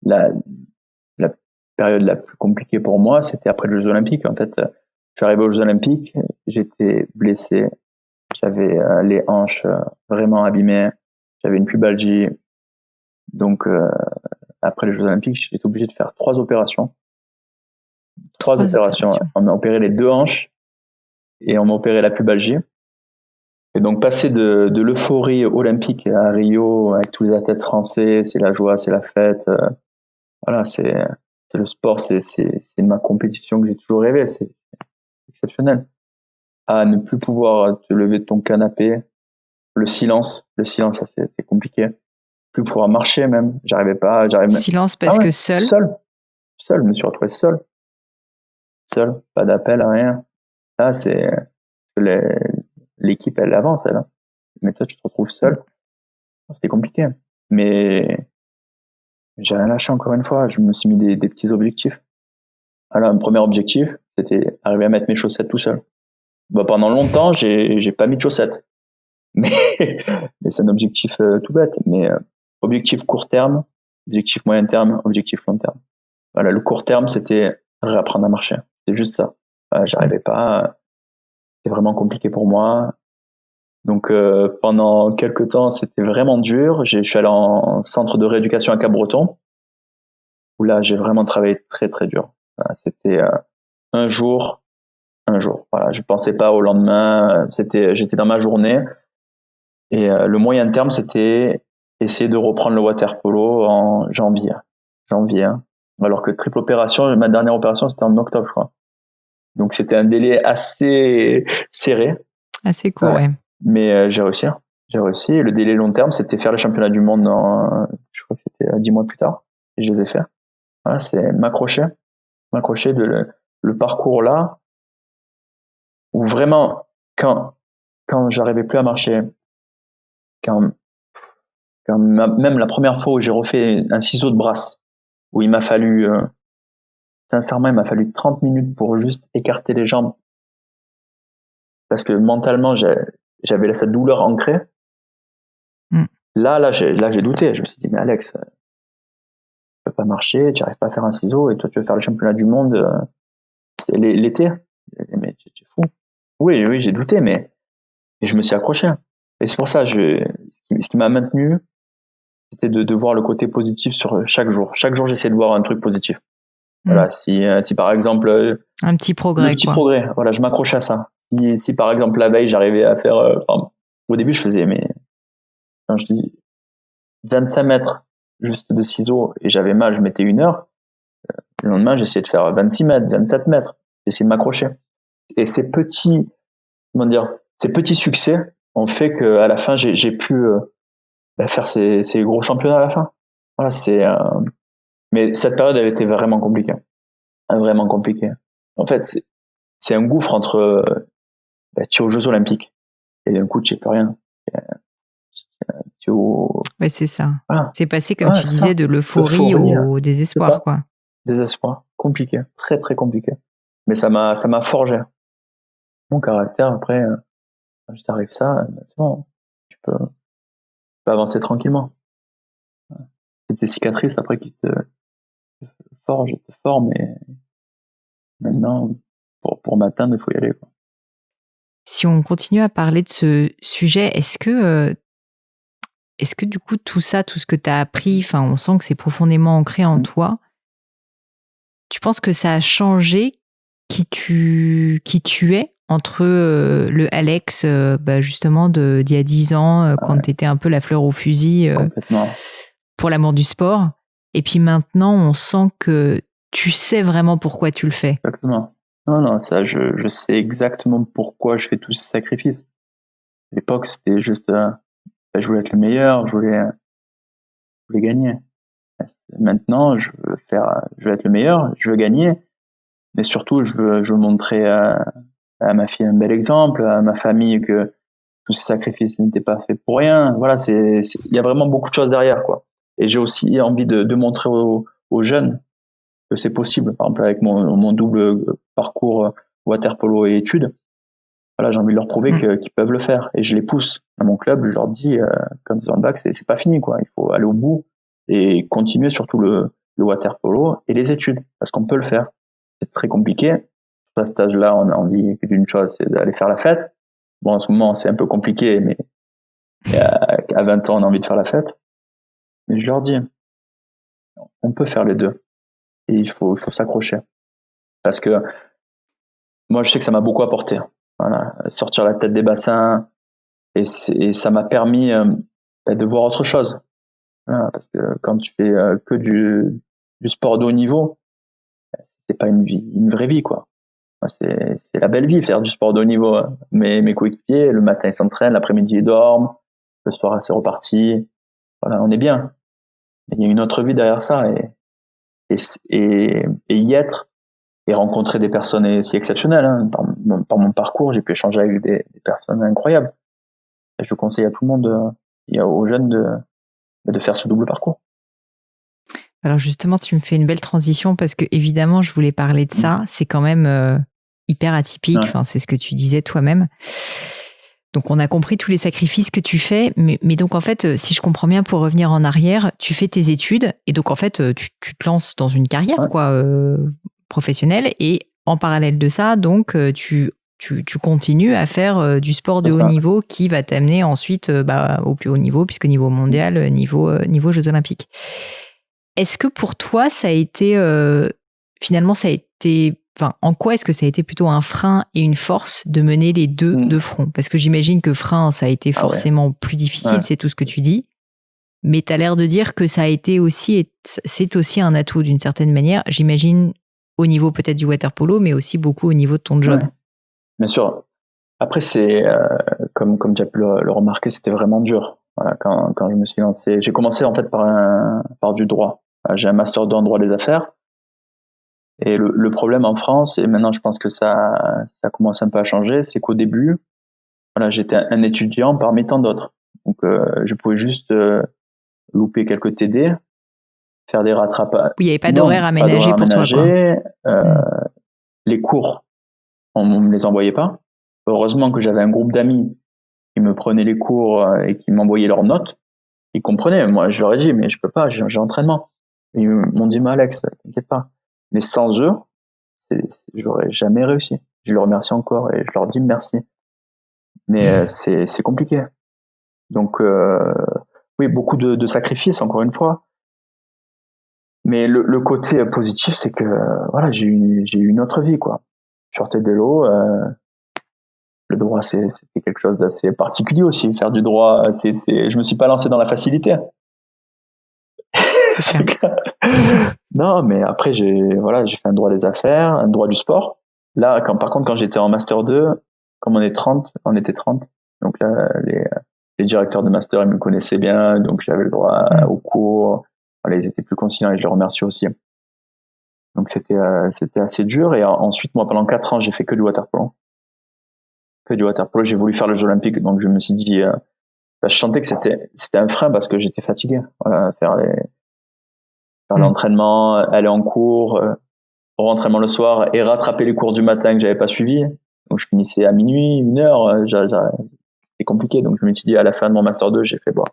La période la plus compliquée pour moi, c'était après les Jeux Olympiques. En fait, je suis arrivé aux Jeux Olympiques, j'étais blessé, j'avais les hanches vraiment abîmées, j'avais une pubalgie. Donc, après les Jeux Olympiques, j'étais obligé de faire 3 opérations. 3 opérations. On m'a opéré les 2 hanches et on m'a opéré la pubalgie. Et donc, passer de l'euphorie olympique à Rio, avec tous les athlètes français, c'est la joie, c'est la fête. Voilà, c'est le sport, c'est ma compétition que j'ai toujours rêvé. C'est exceptionnel. À ne plus pouvoir te lever de ton canapé, le silence, ça c'était compliqué. Plus pouvoir marcher même, j'arrivais pas. Silence parce que seul, je me suis retrouvé seul, pas d'appel, rien. Là, c'est l'équipe, elle avance, elle. Mais toi, tu te retrouves seul. C'était compliqué. Mais j'ai rien lâché encore une fois. Je me suis mis des petits objectifs. Alors, un premier objectif, c'était arriver à mettre mes chaussettes tout seul. Pendant longtemps, j'ai pas mis de chaussettes. Mais c'est un objectif tout bête. Mais objectif court terme, objectif moyen terme, objectif long terme. Voilà, le court terme, c'était réapprendre à marcher. C'est juste ça. J'arrivais pas. C'était vraiment compliqué pour moi. Donc pendant quelques temps, c'était vraiment dur. Je suis allé en centre de rééducation à Cap-Breton, où là, j'ai vraiment travaillé très très dur. C'était un jour. Voilà, je pensais pas au lendemain. J'étais dans ma journée. Et le moyen terme, c'était essayer de reprendre le water polo en janvier. Hein. Alors que triple opération, ma dernière opération, c'était en octobre, je crois. Donc c'était un délai assez serré. Assez court, ouais. Mais j'ai réussi. Le délai long terme, c'était faire les championnats du monde je crois que c'était 10 mois plus tard. Et je les ai fait. Voilà, c'est m'accrocher le parcours là, où vraiment, quand j'arrivais plus à marcher, même la première fois où j'ai refait un ciseau de brasse, où il m'a fallu, sincèrement, il m'a fallu 30 minutes pour juste écarter les jambes. Parce que mentalement, j'avais cette douleur ancrée. Là, j'ai douté. Je me suis dit, mais Alex, tu peux pas marcher, tu n'arrives pas à faire un ciseau, et toi, tu veux faire le championnat du monde c'est l'été. Mais tu es fou. Oui, j'ai douté, mais je me suis accroché. Et c'est pour ça, ce qui m'a maintenu, c'était de voir le côté positif sur chaque jour. Chaque jour, j'essayais de voir un truc positif. Voilà, si par exemple un petit progrès, progrès, voilà, je m'accrochais à ça. Si par exemple la veille, j'arrivais à faire, au début, je faisais, mais quand je dis 25 mètres juste de ciseaux et j'avais mal, je mettais 1 heure. Le lendemain, j'essayais de faire 26 mètres, 27 mètres. J'essayais de m'accrocher. Et ces petits succès ont fait qu'à la fin, j'ai pu faire ces gros championnats à la fin. Voilà, mais cette période, elle était vraiment compliquée. Vraiment compliquée. En fait, c'est un gouffre entre tu es aux Jeux Olympiques et d'un coup, tu sais plus rien. Ouais, c'est ça. Voilà. C'est passé, comme tu disais, de l'euphorie au désespoir, quoi. Désespoir. Compliqué. Très, très compliqué. Mais ça m'a forgé. Mon caractère, après, Quand je t'arrive ça, c'est bon, tu peux avancer tranquillement. C'est tes cicatrices après qui te forment, et maintenant, pour m'atteindre, il faut y aller, quoi. Si on continue à parler de ce sujet, est-ce que du coup tout ça, tout ce que tu as appris, enfin on sent que c'est profondément ancré en toi, tu penses que ça a changé qui tu es entre le Alex justement d'il y a 10 ans, quand tu étais un peu la fleur au fusil pour l'amour du sport, et puis maintenant on sent que tu sais vraiment pourquoi tu le fais? Exactement. Non, ça, je sais exactement pourquoi je fais tous ces sacrifices. À l'époque, c'était juste, je voulais être le meilleur, je voulais gagner. Maintenant, je veux être le meilleur, je veux gagner, mais surtout, je veux montrer à ma fille un bel exemple, à ma famille, que tous ces sacrifices n'étaient pas faits pour rien. Voilà, il y a vraiment beaucoup de choses derrière, quoi. Et j'ai aussi envie de montrer aux jeunes que c'est possible. Par exemple, avec mon double parcours water polo et études, voilà, j'ai envie de leur prouver qu'ils peuvent le faire. Et je les pousse à mon club, je leur dis, quand ils ont le bac, c'est pas fini, quoi. Il faut aller au bout et continuer surtout le water polo et les études, parce qu'on peut le faire. C'est très compliqué. À cet âge-là, on a envie d'une chose, c'est d'aller faire la fête. Bon, en ce moment, c'est un peu compliqué, mais à 20 ans, on a envie de faire la fête. Mais je leur dis, on peut faire les deux. Et il faut s'accrocher. Parce que moi, je sais que ça m'a beaucoup apporté. Voilà, sortir la tête des bassins, et ça m'a permis de voir autre chose. Voilà, parce que quand tu fais que du sport de haut niveau, c'est pas une vraie vie, quoi. C'est la belle vie, faire du sport de haut niveau. Mes coéquipiers, le matin ils s'entraînent, l'après-midi ils dorment, le soir c'est reparti. Voilà, on est bien. Mais il y a une autre vie derrière ça, et y être et rencontrer des personnes si exceptionnelles. Hein. Par mon parcours, j'ai pu échanger avec des personnes incroyables. Et je conseille à tout le monde, aux jeunes de faire ce double parcours. Alors justement, tu me fais une belle transition parce que évidemment, je voulais parler de ça. C'est quand même hyper atypique. Enfin, c'est ce que tu disais toi-même. Donc, on a compris tous les sacrifices que tu fais. Mais donc, en fait, si je comprends bien, pour revenir en arrière, tu fais tes études et donc, en fait, tu te lances dans une carrière professionnelle. Et en parallèle de ça, donc, tu continues à faire du sport de haut niveau qui va t'amener ensuite au plus haut niveau, puisque niveau mondial, niveau Jeux Olympiques. Est-ce que pour toi, ça a été en quoi est-ce que ça a été plutôt un frein et une force de mener les deux de front? Parce que j'imagine que frein, ça a été forcément plus difficile, c'est tout ce que tu dis. Mais tu as l'air de dire que ça a été aussi, c'est aussi un atout d'une certaine manière, j'imagine, au niveau peut-être du water polo, mais aussi beaucoup au niveau de ton job. Ouais. Bien sûr. Après, c'est comme tu as pu le remarquer, c'était vraiment dur. Voilà, quand je me suis lancé, j'ai commencé en fait par du droit. J'ai un master 2 en droit des affaires. Et le problème en France, et maintenant je pense que ça commence un peu à changer, c'est qu'au début, voilà, j'étais un étudiant parmi tant d'autres. Donc je pouvais juste louper quelques TD, faire des rattrapages. Oui, il n'y avait pas d'horaire aménagé pour toi, quoi. Les cours, on me les envoyait pas. Heureusement que j'avais un groupe d'amis qui me prenaient les cours et qui m'envoyaient leurs notes. Ils comprenaient. Moi, je leur ai dit, mais je peux pas, j'ai entraînement. Ils m'ont dit, mais Alex, t'inquiète pas. Mais sans eux, j'aurais jamais réussi. Je les remercie encore et je leur dis merci. Mais c'est compliqué. Donc, oui, beaucoup de sacrifices, encore une fois. Mais le côté positif, c'est que voilà, j'ai eu une autre vie, quoi. Je sortais de l'eau. Le droit, c'était quelque chose d'assez particulier aussi. Faire du droit, je me suis pas lancé dans la facilité. Non, mais après, j'ai fait un droit des affaires, un droit du sport. Là, par contre, quand j'étais en Master 2, comme on était 30, donc là, les directeurs de Master, ils me connaissaient bien, donc j'avais le droit aux cours. Voilà, ils étaient plus conciliants et je les remercie aussi. Donc c'était assez dur. Et ensuite, moi, pendant 4 ans, j'ai fait que du water polo. J'ai voulu faire les Jeux Olympiques, donc je me suis dit, je sentais que c'était un frein parce que j'étais fatigué. Voilà, faire l'entraînement, aller en cours, rentraînement le soir et rattraper les cours du matin que j'avais pas suivis. Donc je finissais à minuit, 1h, c'est compliqué. Donc je me suis dit à la fin de mon master 2, j'ai fait bon,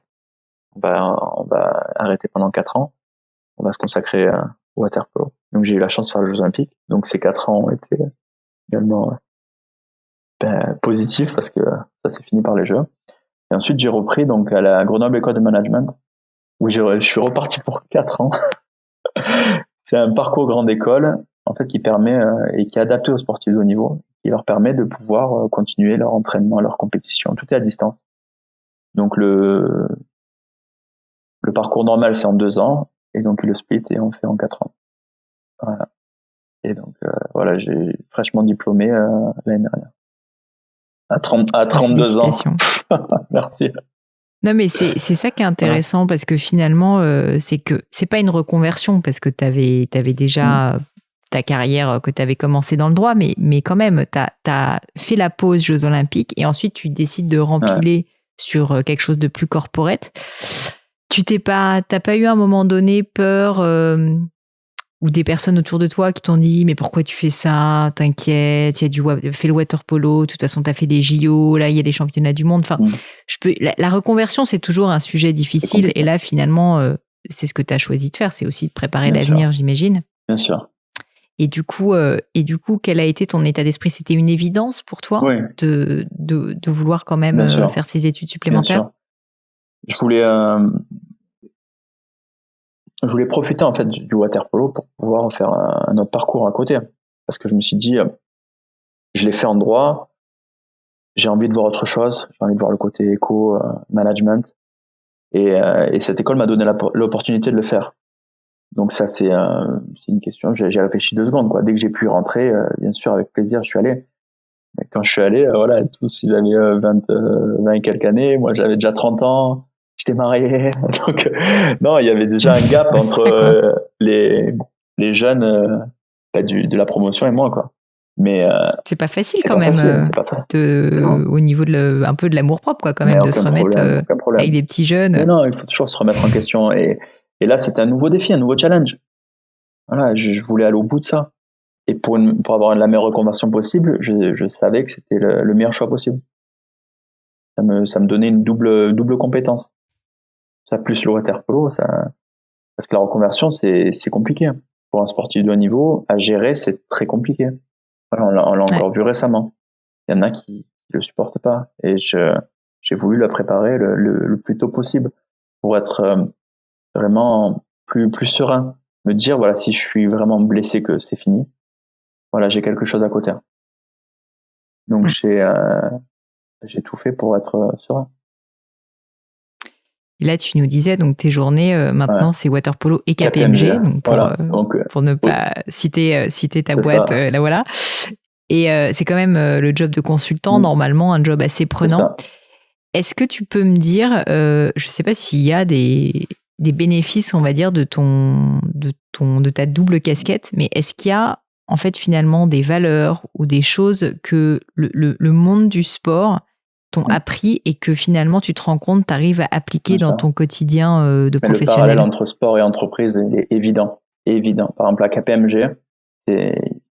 on va arrêter pendant 4 ans, on va se consacrer au water polo. Donc j'ai eu la chance de faire les Jeux Olympiques. Donc ces 4 ans ont été également positifs parce que ça s'est fini par les Jeux. Et ensuite j'ai repris donc à la Grenoble École de Management où je suis reparti pour 4 ans. C'est un parcours grande école en fait qui permet et qui est adapté aux sportifs de haut niveau, qui leur permet de pouvoir continuer leur entraînement, leur compétition. Tout est à distance. Donc le parcours normal c'est en 2 ans et donc le split et on fait en 4 ans. Voilà. Et donc voilà, j'ai fraîchement diplômé l'année dernière. À 32 ans. Merci. Non, mais c'est ça qui est intéressant parce que finalement, c'est que c'est pas une reconversion parce que tu avais déjà ta carrière que tu avais commencé dans le droit, mais quand même, tu as fait la pause Jeux Olympiques et ensuite tu décides de rempiler sur quelque chose de plus corporate. T'as pas eu à un moment donné peur ou des personnes autour de toi qui t'ont dit mais pourquoi tu fais ça, t'inquiète, fais le water polo, de toute façon t'as fait les JO, là il y a les championnats du monde, enfin la reconversion c'est toujours un sujet difficile et là finalement c'est ce que t'as choisi de faire, c'est aussi de préparer l'avenir, j'imagine. Bien sûr. Et du coup quel a été ton état d'esprit? C'était une évidence pour toi de vouloir quand même faire ces études supplémentaires? Je voulais profiter en fait du water polo pour pouvoir faire un autre parcours à côté, parce que je me suis dit je l'ai fait en droit, j'ai envie de voir autre chose, j'ai envie de voir le côté éco management et cette école m'a donné l'opportunité de le faire. Donc ça c'est une question, j'ai réfléchi 2 secondes quoi. Dès que j'ai pu rentrer, bien sûr avec plaisir je suis allé. Et quand je suis allé, voilà, tous ils avaient 20 et quelques années, moi j'avais déjà 30 ans. J'étais marié, donc non, il y avait déjà un gap entre les jeunes de la promotion et moi, quoi. Mais c'est pas facile quand même, au niveau un peu de l'amour propre, quoi, quand même, de se remettre avec des petits jeunes. Mais non, il faut toujours se remettre en question. Et là, c'était un nouveau défi, un nouveau challenge. Voilà, je voulais aller au bout de ça. Et pour avoir la meilleure reconversion possible, je savais que c'était le meilleur choix possible. Ça me donnait une double compétence. Ça plus le water polo, parce que la reconversion c'est compliqué pour un sportif de haut niveau à gérer, c'est très compliqué. Voilà, on l'a encore vu récemment. Il y en a qui le supportent pas et j'ai voulu la préparer le plus tôt possible pour être vraiment plus serein, me dire voilà, si je suis vraiment blessé que c'est fini, voilà, j'ai quelque chose à côté. Donc j'ai tout fait pour être serein. Et là, tu nous disais, donc tes journées, maintenant, c'est water polo et KPMG, donc pour ne pas citer ta boîte, là voilà. Et c'est quand même le job de consultant, normalement, un job assez prenant. Est-ce que tu peux me dire, je ne sais pas s'il y a des bénéfices, on va dire, de ta double casquette, mais est-ce qu'il y a en fait finalement des valeurs ou des choses que le monde du sport t'ont appris et que finalement tu te rends compte, tu arrives à appliquer dans ton quotidien de professionnel? Le parallèle entre sport et entreprise est évident. Par exemple, à KPMG,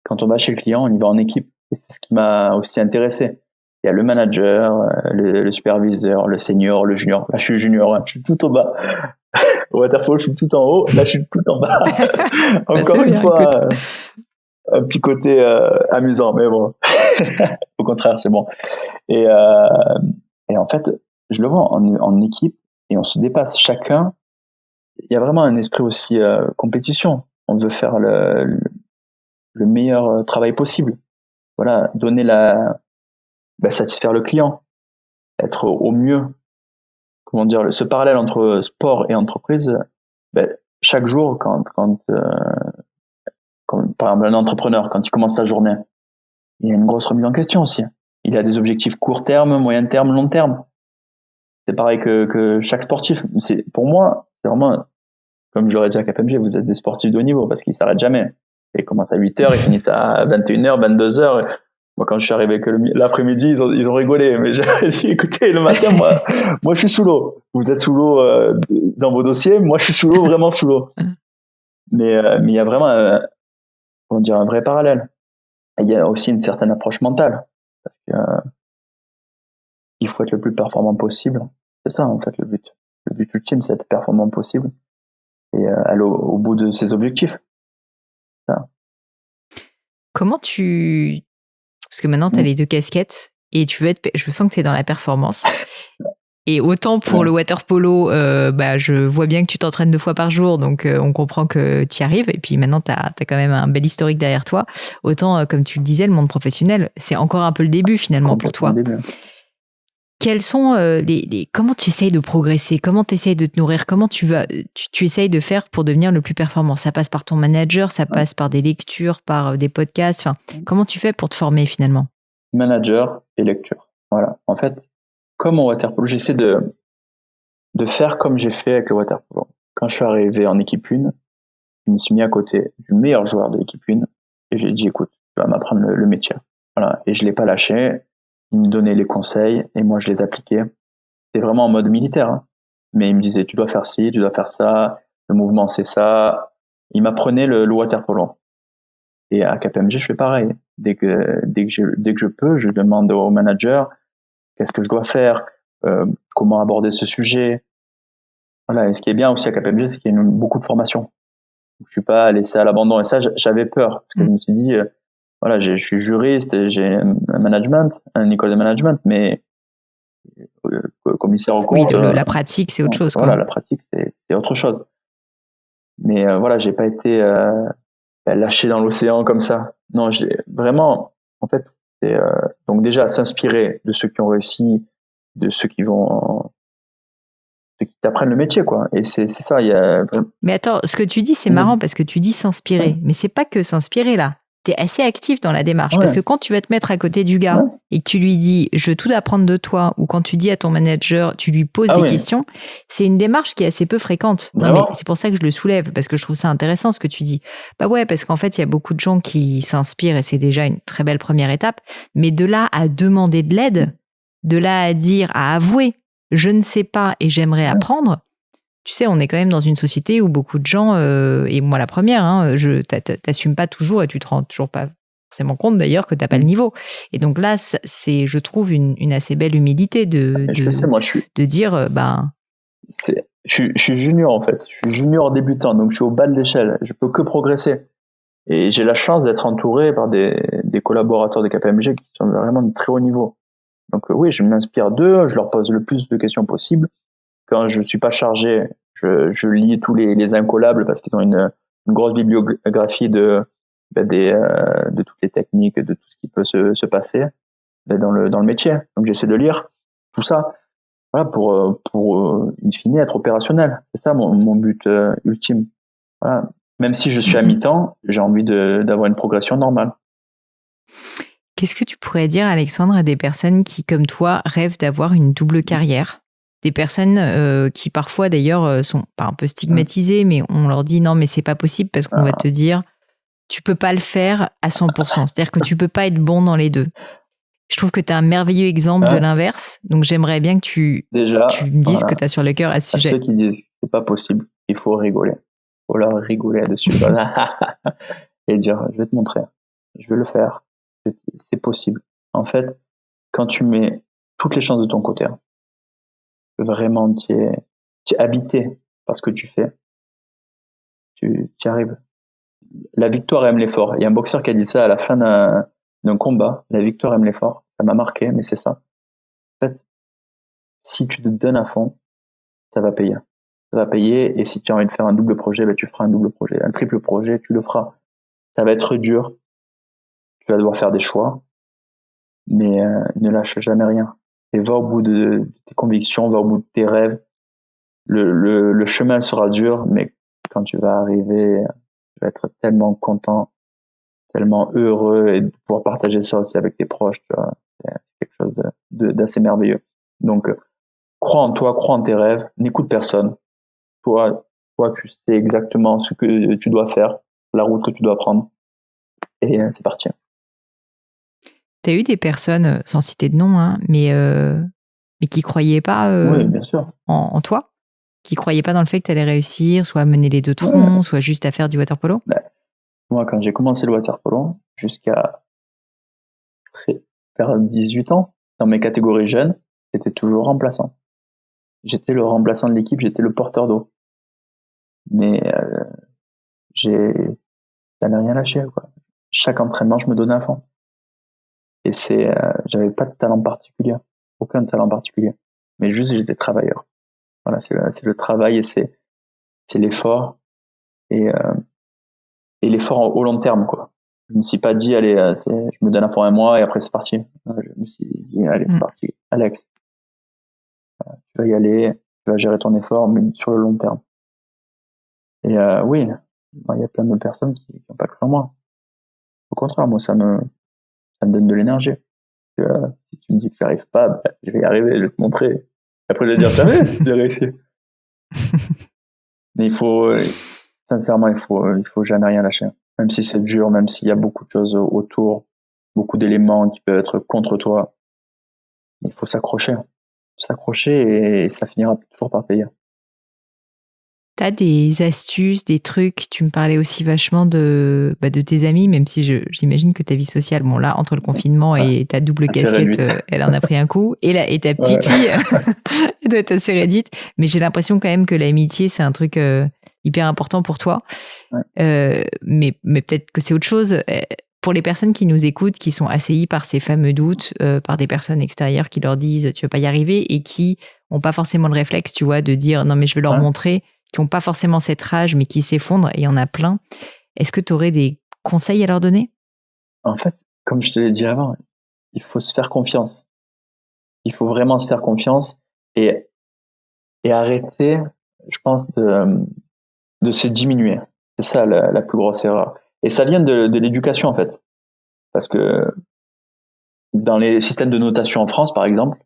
quand on va chez le client, on y va en équipe. Et c'est ce qui m'a aussi intéressé. Il y a le manager, le superviseur, le senior, le junior. Là, je suis junior, hein, je suis tout au bas. Au waterpolo, je suis tout en haut. Là, je suis tout en bas. Encore une fois, un petit côté amusant, mais bon. Au contraire, c'est bon. Et en fait, je le vois en équipe et on se dépasse chacun. Il y a vraiment un esprit aussi compétition. On veut faire le meilleur travail possible. Voilà, donner satisfaire le client, être au mieux. Comment dire, ce parallèle entre sport et entreprise, chaque jour, quand par exemple un entrepreneur, quand il commence sa journée, il y a une grosse remise en question aussi. Il a des objectifs court terme, moyen terme, long terme. C'est pareil que chaque sportif. Pour moi, c'est vraiment, comme je l'aurais dit à KPMG, vous êtes des sportifs de haut niveau parce qu'ils s'arrêtent jamais. Ils commencent à 8h, ils finissent à 21h, 22h. Moi, quand je suis arrivé que l'après-midi, ils ont rigolé. Mais j'ai dit, écoutez, le matin, moi, je suis sous l'eau. Vous êtes sous l'eau dans vos dossiers. Moi, je suis sous l'eau, vraiment sous l'eau. Mais il y a vraiment un vrai parallèle. Et il y a aussi une certaine approche mentale. Parce que il faut être le plus performant possible. C'est ça, en fait, le but. Le but ultime, c'est être performant possible et aller au bout de ses objectifs. Ça. Comment parce que maintenant, tu as les deux casquettes et je sens que tu es dans la performance. Et autant pour le water polo, je vois bien que tu t'entraînes 2 fois par jour, donc on comprend que tu y arrives. Et puis maintenant, tu as quand même un bel historique derrière toi. Autant, comme tu le disais, le monde professionnel, c'est encore un peu le début finalement pour toi. Quels sont comment tu essayes de progresser? Comment tu essayes de te nourrir? Comment tu essayes de faire pour devenir le plus performant? Ça passe par ton manager, ça passe par des lectures, par des podcasts. Enfin, comment tu fais pour te former finalement? Manager et lecture. Voilà. En fait, comme en water polo, j'essaie de faire comme j'ai fait avec le water polo. Quand je suis arrivé en équipe 1, je me suis mis à côté du meilleur joueur de l'équipe 1 et j'ai dit, écoute, tu vas m'apprendre le métier. Voilà. Et je l'ai pas lâché. Il me donnait les conseils et moi je les appliquais. C'était vraiment en mode militaire, hein. Mais il me disait, tu dois faire ci, tu dois faire ça, le mouvement c'est ça. Il m'apprenait le water polo. Et à KPMG, je fais pareil. Dès que je peux, je demande au manager qu'est-ce que je dois faire, comment aborder ce sujet. Voilà. Et ce qui est bien aussi à KPMG, c'est qu'il y a beaucoup de formation. Je suis pas laissé à l'abandon. Et ça, j'avais peur parce que je me suis dit, voilà, je suis juriste et j'ai un management, une école de management, mais commissaire au compte. Oui, la pratique, c'est autre chose. Voilà, la pratique, c'est autre chose. Mais voilà, j'ai pas été lâché dans l'océan comme ça. Non, j'ai vraiment, en fait, c'est donc déjà s'inspirer de ceux qui ont réussi, de ceux qui t'apprennent le métier, quoi. Et c'est ça. Mais attends, ce que tu dis, c'est marrant parce que tu dis s'inspirer, mais c'est pas que s'inspirer là. T'es assez actif dans la démarche parce que quand tu vas te mettre à côté du gars et que tu lui dis je veux tout apprendre de toi, ou quand tu dis à ton manager, tu lui poses des questions, c'est une démarche qui est assez peu fréquente. Non, mais c'est pour ça que je le soulève, parce que je trouve ça intéressant ce que tu dis. Bah ouais, parce qu'en fait, il y a beaucoup de gens qui s'inspirent et c'est déjà une très belle première étape. Mais de là à demander de l'aide, de là à dire, à avouer, je ne sais pas et j'aimerais apprendre. Tu sais, on est quand même dans une société où beaucoup de gens, et moi la première, t'assumes pas toujours et tu te rends toujours pas forcément compte d'ailleurs que t'as pas le niveau. Et donc là, c'est, je trouve, une assez belle humilité de dire, je suis junior en fait, je suis junior débutant, donc je suis au bas de l'échelle, je peux que progresser. Et j'ai la chance d'être entouré par des collaborateurs de KPMG qui sont vraiment de très haut niveau. Donc oui, je m'inspire d'eux, je leur pose le plus de questions possible. Quand je suis pas chargé, je lis tous les incollables parce qu'ils ont une grosse bibliographie de toutes les techniques, de tout ce qui peut se passer dans le métier. Donc j'essaie de lire tout ça, voilà, pour in fine être opérationnel. C'est ça mon but ultime. Voilà. Même si je suis à mi-temps, j'ai envie d'avoir une progression normale. Qu'est-ce que tu pourrais dire, Alexandre, à des personnes qui, comme toi, rêvent d'avoir une double carrière? Des personnes qui parfois d'ailleurs sont pas un peu stigmatisées, mais on leur dit non, mais c'est pas possible parce qu'on va te dire tu peux pas le faire à 100%. C'est-à-dire que tu peux pas être bon dans les deux. Je trouve que tu as un merveilleux exemple de l'inverse. Donc j'aimerais bien que tu me dises ce que tu as sur le cœur à ce sujet. Ceux qui disent c'est pas possible, il faut rigoler. Il faut leur rigoler dessus. Et dire je vais te montrer, je vais le faire. C'est possible. En fait, quand tu mets toutes les chances de ton côté, vraiment tu es habité par ce que tu fais, tu y arrives. La victoire aime l'effort. Il y a un boxeur qui a dit ça à la fin d'un combat. La victoire aime l'effort. Ça m'a marqué, mais c'est ça. En fait, si tu te donnes à fond, ça va payer. Ça va payer, et si tu as envie de faire un double projet, tu feras un double projet. Un triple projet, tu le feras. Ça va être dur. Tu vas devoir faire des choix, mais ne lâche jamais rien. Et va au bout de tes convictions, va au bout de tes rêves. Le chemin sera dur, mais quand tu vas arriver, tu vas être tellement content, tellement heureux, et de pouvoir partager ça aussi avec tes proches, tu vois, c'est quelque chose d'assez merveilleux. Donc, crois en toi, crois en tes rêves, n'écoute personne. Toi, tu sais exactement ce que tu dois faire, la route que tu dois prendre, et c'est parti. Tu as eu des personnes, sans citer de nom, mais qui croyaient pas oui, bien sûr. En toi, qui croyaient pas dans le fait que tu allais réussir, soit à mener les deux de front, soit juste à faire du water polo? Moi, quand j'ai commencé le water polo, jusqu'à vers 18 ans, dans mes catégories jeunes, j'étais toujours remplaçant. J'étais le remplaçant de l'équipe, j'étais le porteur d'eau. Mais j'avais rien lâché, quoi. Chaque entraînement, je me donnais à fond. Et j'avais pas de talent particulier, aucun talent particulier. Mais juste, j'étais travailleur. Voilà, c'est le travail et c'est l'effort et l'effort au long terme, quoi. Je me suis pas dit, allez, je me donne à fond un mois et après c'est parti. Je me suis dit, allez, c'est parti. Alex, tu vas y aller, tu vas gérer ton effort, mais sur le long terme. Et oui, il y a plein de personnes qui n'ont pas cru en moi. Au contraire, moi, ça me donne de l'énergie. Si tu me dis que tu n'y arrives pas, bah, je vais y arriver, je vais te montrer. Après, je vais dire, jamais, j'ai réussi. Mais sincèrement, il faut jamais rien lâcher. Même si c'est dur, même s'il y a beaucoup de choses autour, beaucoup d'éléments qui peuvent être contre toi, il faut s'accrocher. Et ça finira toujours par payer. T'as des astuces, des trucs? Tu me parlais aussi vachement de tes amis, même si j'imagine que ta vie sociale, bon là, entre le confinement et ta double casquette, elle en a pris un coup. Et ta petite fille, elle doit être assez réduite. Mais j'ai l'impression quand même que l'amitié, c'est un truc hyper important pour toi. Mais peut-être que c'est autre chose. Pour les personnes qui nous écoutent, qui sont assaillies par ces fameux doutes, par des personnes extérieures qui leur disent tu vas pas y arriver et qui n'ont pas forcément le réflexe, tu vois, de dire non mais je vais leur montrer, qui n'ont pas forcément cette rage mais qui s'effondrent, et il y en a plein. Est-ce que tu aurais des conseils à leur donner? En fait, comme je te l'ai dit avant, il faut se faire confiance. Il faut vraiment se faire confiance et arrêter, je pense, de se diminuer. C'est ça la plus grosse erreur. Et ça vient de l'éducation, en fait. Parce que dans les systèmes de notation en France, par exemple,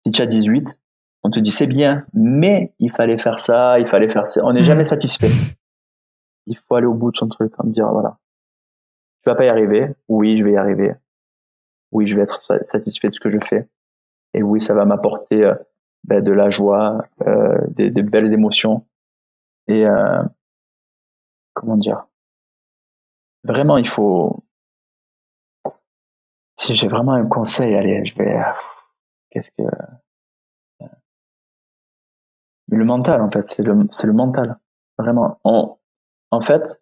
si tu as 18, on te dit c'est bien, mais il fallait faire ça, il fallait faire ça. On n'est jamais satisfait. Il faut aller au bout de son truc, en dire voilà, tu vas pas y arriver. Oui, je vais y arriver. Oui, je vais être satisfait de ce que je fais. Et oui, ça va m'apporter de la joie, des belles émotions. Et comment dire, vraiment, il faut. Si j'ai vraiment un conseil, allez, je vais. Qu'est-ce que. Le mental, en fait, c'est le mental. Vraiment. En fait,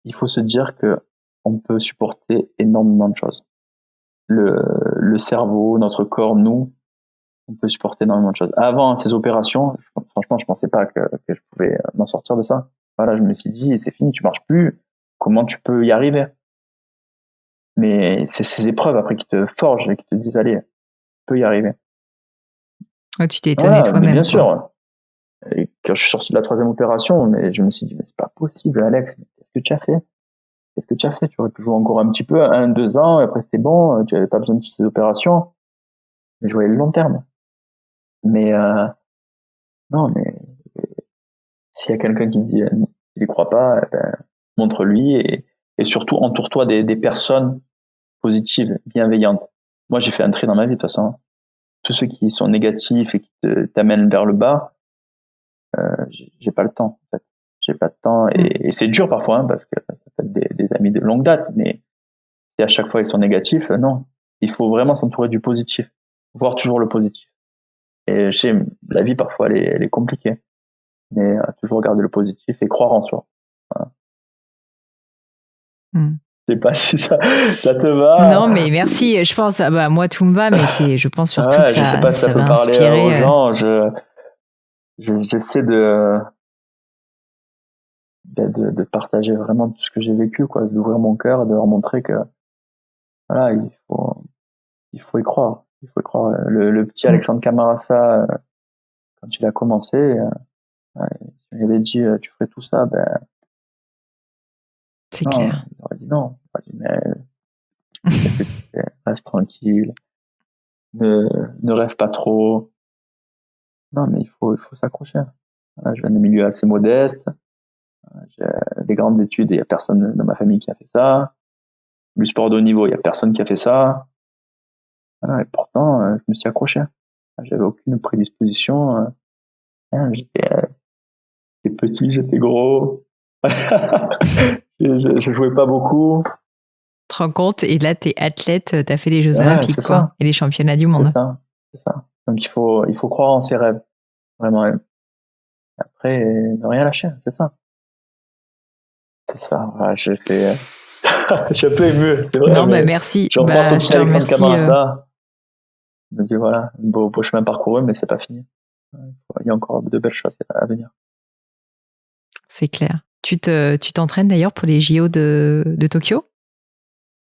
il faut se dire que on peut supporter énormément de choses. Le cerveau, notre corps, nous, on peut supporter énormément de choses. Avant ces opérations, franchement, je pensais pas que je pouvais m'en sortir de ça. Voilà, je me suis dit, c'est fini, tu marches plus. Comment tu peux y arriver? Mais c'est ces épreuves après qui te forgent et qui te disent, allez, tu peux y arriver. Ouais, tu t'es étonné toi-même. Bien sûr. Et quand je suis sorti de la 3e opération, mais je me suis dit, mais c'est pas possible, Alex, qu'est-ce que tu as fait? Qu'est-ce que tu as fait? Tu aurais pu jouer encore un petit peu, 1-2 ans, et après c'était bon, tu avais pas besoin de toutes ces opérations. Mais je voyais le long terme. Mais non, mais s'il y a quelqu'un qui dit il y croit pas, montre-lui et surtout entoure-toi des personnes positives, bienveillantes. Moi, j'ai fait un tri dans ma vie de toute façon. Tous ceux qui sont négatifs et qui t'amènent vers le bas, j'ai pas le temps. En fait. J'ai pas de temps et c'est dur parfois parce que ça peut être des amis de longue date, mais si à chaque fois ils sont négatifs, non. Il faut vraiment s'entourer du positif, voir toujours le positif. Et je sais, la vie parfois elle est compliquée, mais toujours garder le positif et croire en soi. Voilà. Je sais pas si ça te va. Non, mais merci. Je pense, moi tout me va, mais je pense surtout que je sais pas si ça peut va parler inspirer, aux gens. J'essaie de partager vraiment tout ce que j'ai vécu, quoi, d'ouvrir mon cœur et de leur montrer que voilà, il faut y croire. Il faut y croire. Le petit Alexandre Camarasa, quand il a commencé, si on lui avait dit tu ferais tout ça, c'est non, clair. il aurait dit non. Il aurait dit mais qu'est-ce que tu fais? Reste tranquille. Ne rêve pas trop. Non, mais il faut s'accrocher. Voilà, je viens d'un milieu assez modeste. J'ai des grandes études et il n'y a personne dans ma famille qui a fait ça. Du sport de haut niveau, il n'y a personne qui a fait ça. Voilà, et pourtant, je me suis accroché. J'avais aucune prédisposition. J'étais petit, j'étais gros. Je jouais pas beaucoup. te rends compte, et là, t'es athlète, t'as fait les Jeux Olympiques, quoi, et les championnats du monde. C'est ça. Donc, il faut croire en ses rêves. Vraiment. Après, ne rien lâcher, c'est ça. C'est ça. Voilà, je suis un peu ému, c'est vrai. Non, merci. Je repense au petit Alexandre Camara, ça. Je me dis, voilà, beau chemin parcouru, mais c'est pas fini. Il y a encore de belles choses à venir. C'est clair. Tu t'entraînes d'ailleurs pour les JO de Tokyo ?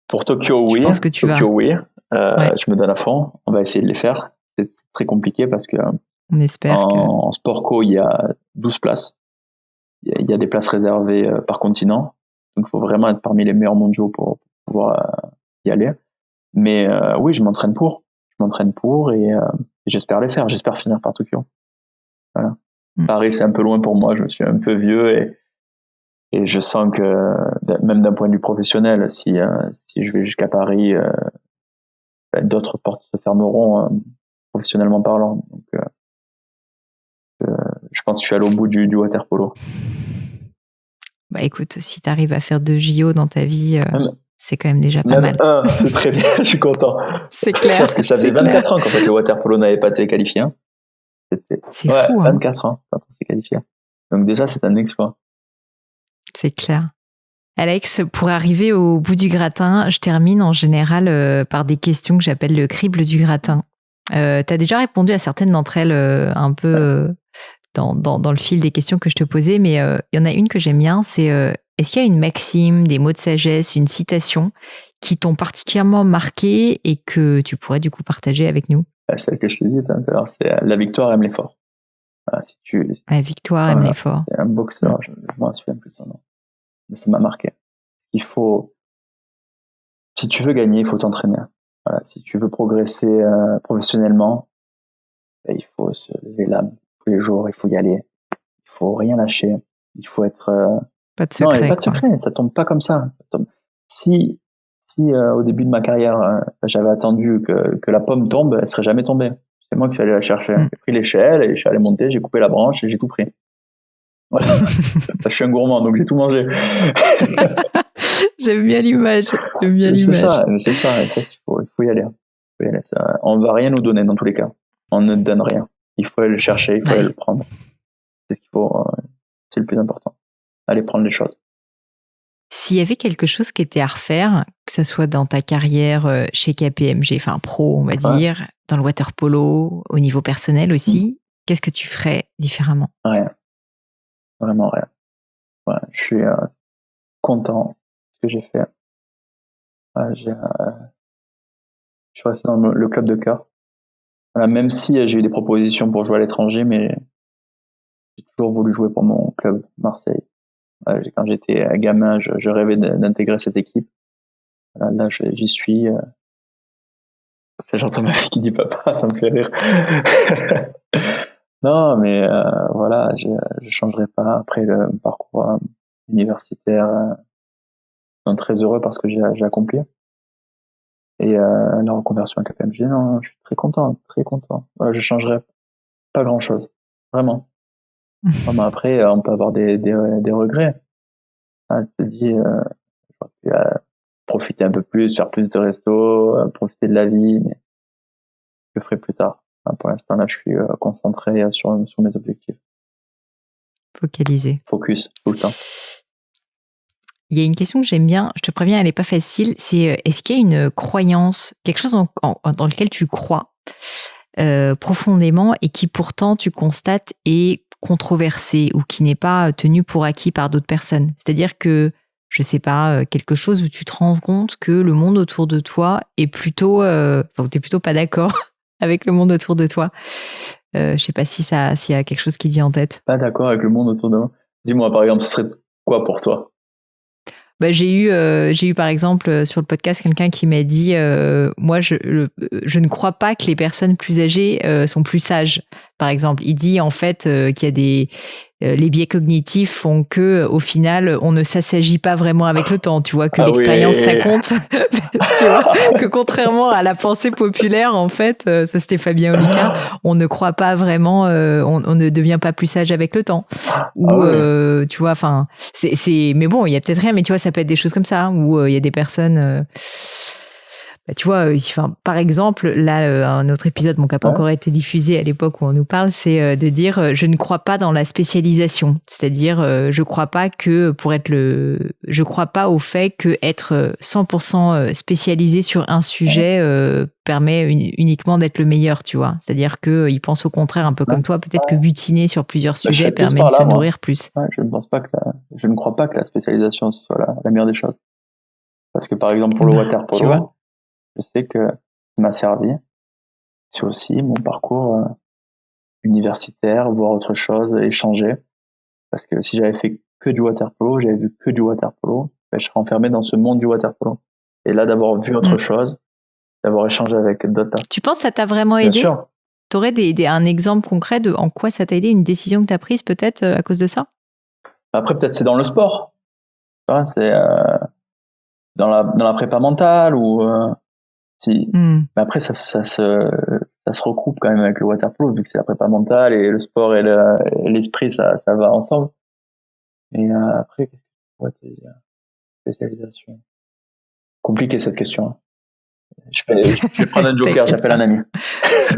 Pour Tokyo, oui. Je pense que tu vas. Oui. Je me donne à fond. On va essayer de les faire. C'est très compliqué parce que on espère en sport co, il y a 12 places. Il y a des places réservées par continent. Donc, il faut vraiment être parmi les meilleurs mondiaux pour pouvoir y aller. Mais oui, je m'entraîne pour. Et j'espère les faire. J'espère finir par Tokyo. Voilà. Paris, c'est un peu loin pour moi. Je suis un peu vieux et je sens que, même d'un point de vue professionnel, si je vais jusqu'à Paris, d'autres portes se fermeront, professionnellement parlant. Donc, je pense que je suis allé au bout du water polo. Bah écoute, si tu arrives à faire 2 JO dans ta vie, c'est quand même déjà pas mal. C'est très bien, je suis content. C'est clair. Parce que ça faisait 24 ans qu'en fait le water polo n'avait pas été qualifié. C'est fou. 24 ans quand on s'est qualifié. Donc déjà, c'est un exploit. C'est clair. Alex, pour arriver au bout du gratin, je termine en général par des questions que j'appelle le crible du gratin. Tu as déjà répondu à certaines d'entre elles un peu dans le fil des questions que je te posais, mais il y en a une que j'aime bien, c'est est-ce qu'il y a une maxime, des mots de sagesse, une citation qui t'ont particulièrement marqué et que tu pourrais du coup partager avec nous ? Celle que je t'ai dit tout à l'heure, c'est la victoire aime les forts. Voilà, la victoire aime les forts. C'est un boxeur, je m'en souviens plus son nom. Mais ça m'a marqué. Si tu veux gagner, il faut t'entraîner. Voilà, si tu veux progresser professionnellement, il faut se lever l'âme tous les jours, il faut y aller. Il faut rien lâcher. Il faut être... Pas de secret. Non, il n'y a pas de secret, ça tombe pas comme ça. Si au début de ma carrière, j'avais attendu que la pomme tombe, elle serait jamais tombée. C'est moi qui allais la chercher. J'ai pris l'échelle et je suis allé monter, j'ai coupé la branche et j'ai tout pris. Voilà. Je suis un gourmand, donc j'ai tout mangé. J'aime bien l'image. C'est ça. En fait, il faut y aller. On va rien nous donner dans tous les cas. On ne donne rien. Il faut aller le chercher, il faut aller le prendre. C'est ce qu'il faut. C'est le plus important. Aller prendre les choses. S'il y avait quelque chose qui était à refaire, que ce soit dans ta carrière chez KPMG, enfin pro, on va dire, dans le water polo, au niveau personnel aussi, qu'est-ce que tu ferais différemment ? Rien. Vraiment rien. Voilà, je suis content de ce que j'ai fait. Je suis resté dans le club de cœur. Voilà, même si j'ai eu des propositions pour jouer à l'étranger, mais j'ai toujours voulu jouer pour mon club, Marseille. Quand j'étais gamin, je rêvais d'intégrer cette équipe. Là, j'y suis. J'entends ma fille qui dit papa, ça me fait rire. Non, mais voilà, je changerai pas. Après le parcours universitaire, je suis très heureux parce que j'ai accompli. Et la reconversion à KPMG, non, je suis très content, très content. Voilà, je changerai pas grand-chose, vraiment. Mais après, on peut avoir des regrets. Tu te dis, profiter un peu plus, faire plus de resto, profiter de la vie, mais je le ferai plus tard. Pour l'instant, là, je suis concentré sur mes objectifs. Focalisé. Focus, tout le temps. Il y a une question que j'aime bien, je te préviens, elle n'est pas facile, c'est est-ce qu'il y a une croyance, quelque chose dans lequel tu crois profondément et qui pourtant tu constates est controversé ou qui n'est pas tenu pour acquis par d'autres personnes ? C'est-à-dire que, je sais pas, quelque chose où tu te rends compte que le monde autour de toi est plutôt, t'es plutôt pas d'accord avec le monde autour de toi. Je sais pas s'il y a quelque chose qui te vient en tête. Pas d'accord avec le monde autour de moi. Dis-moi par exemple, ce serait quoi pour toi ? Bah, j'ai eu par exemple sur le podcast quelqu'un qui m'a dit moi je ne crois pas que les personnes plus âgées sont plus sages. par exemple. Il dit en fait qu'il y a des les biais cognitifs font que au final on ne s'assagit pas vraiment avec le temps, tu vois, que l'expérience ça compte, tu vois, que contrairement à la pensée populaire en fait, ça c'était Fabien Olicard, on ne croit pas vraiment, on ne devient pas plus sage avec le temps, ou tu vois, enfin c'est mais bon il y a peut-être rien, mais tu vois ça peut être des choses comme ça, où il y a des personnes tu vois, par exemple, là, un autre épisode qui n'a pas encore été diffusé à l'époque où on nous parle, c'est de dire je ne crois pas dans la spécialisation. C'est-à-dire, je crois pas au fait que être 100% spécialisé sur un sujet permet uniquement d'être le meilleur, tu vois. C'est-à-dire qu'il pense au contraire, un peu comme toi, peut-être que butiner sur plusieurs sujets permet de se nourrir plus. Ouais, je ne crois pas que la spécialisation soit la meilleure des choses. Parce que par exemple, pour le waterpolo, je sais que ça m'a servi. C'est aussi mon parcours universitaire, voir autre chose, échanger. Parce que si j'avais fait que du waterpolo, j'avais vu que du waterpolo, je serais enfermé dans ce monde du waterpolo. Et là, d'avoir vu autre chose, d'avoir échangé avec d'autres personnes. Tu penses que ça t'a vraiment aidé ? Bien sûr. T'aurais un exemple concret de en quoi ça t'a aidé, une décision que t'as prise peut-être à cause de ça ? Après, peut-être c'est dans le sport. C'est dans la prépa mentale ou... Mais après, ça se recoupe quand même avec le waterpolo, vu que c'est la prépa mentale et le sport et l'esprit, ça va ensemble. Et après, qu'est-ce que je pourrais te dire ? Spécialisation. Compliqué cette question. Je vais prendre un joker, j'appelle un ami.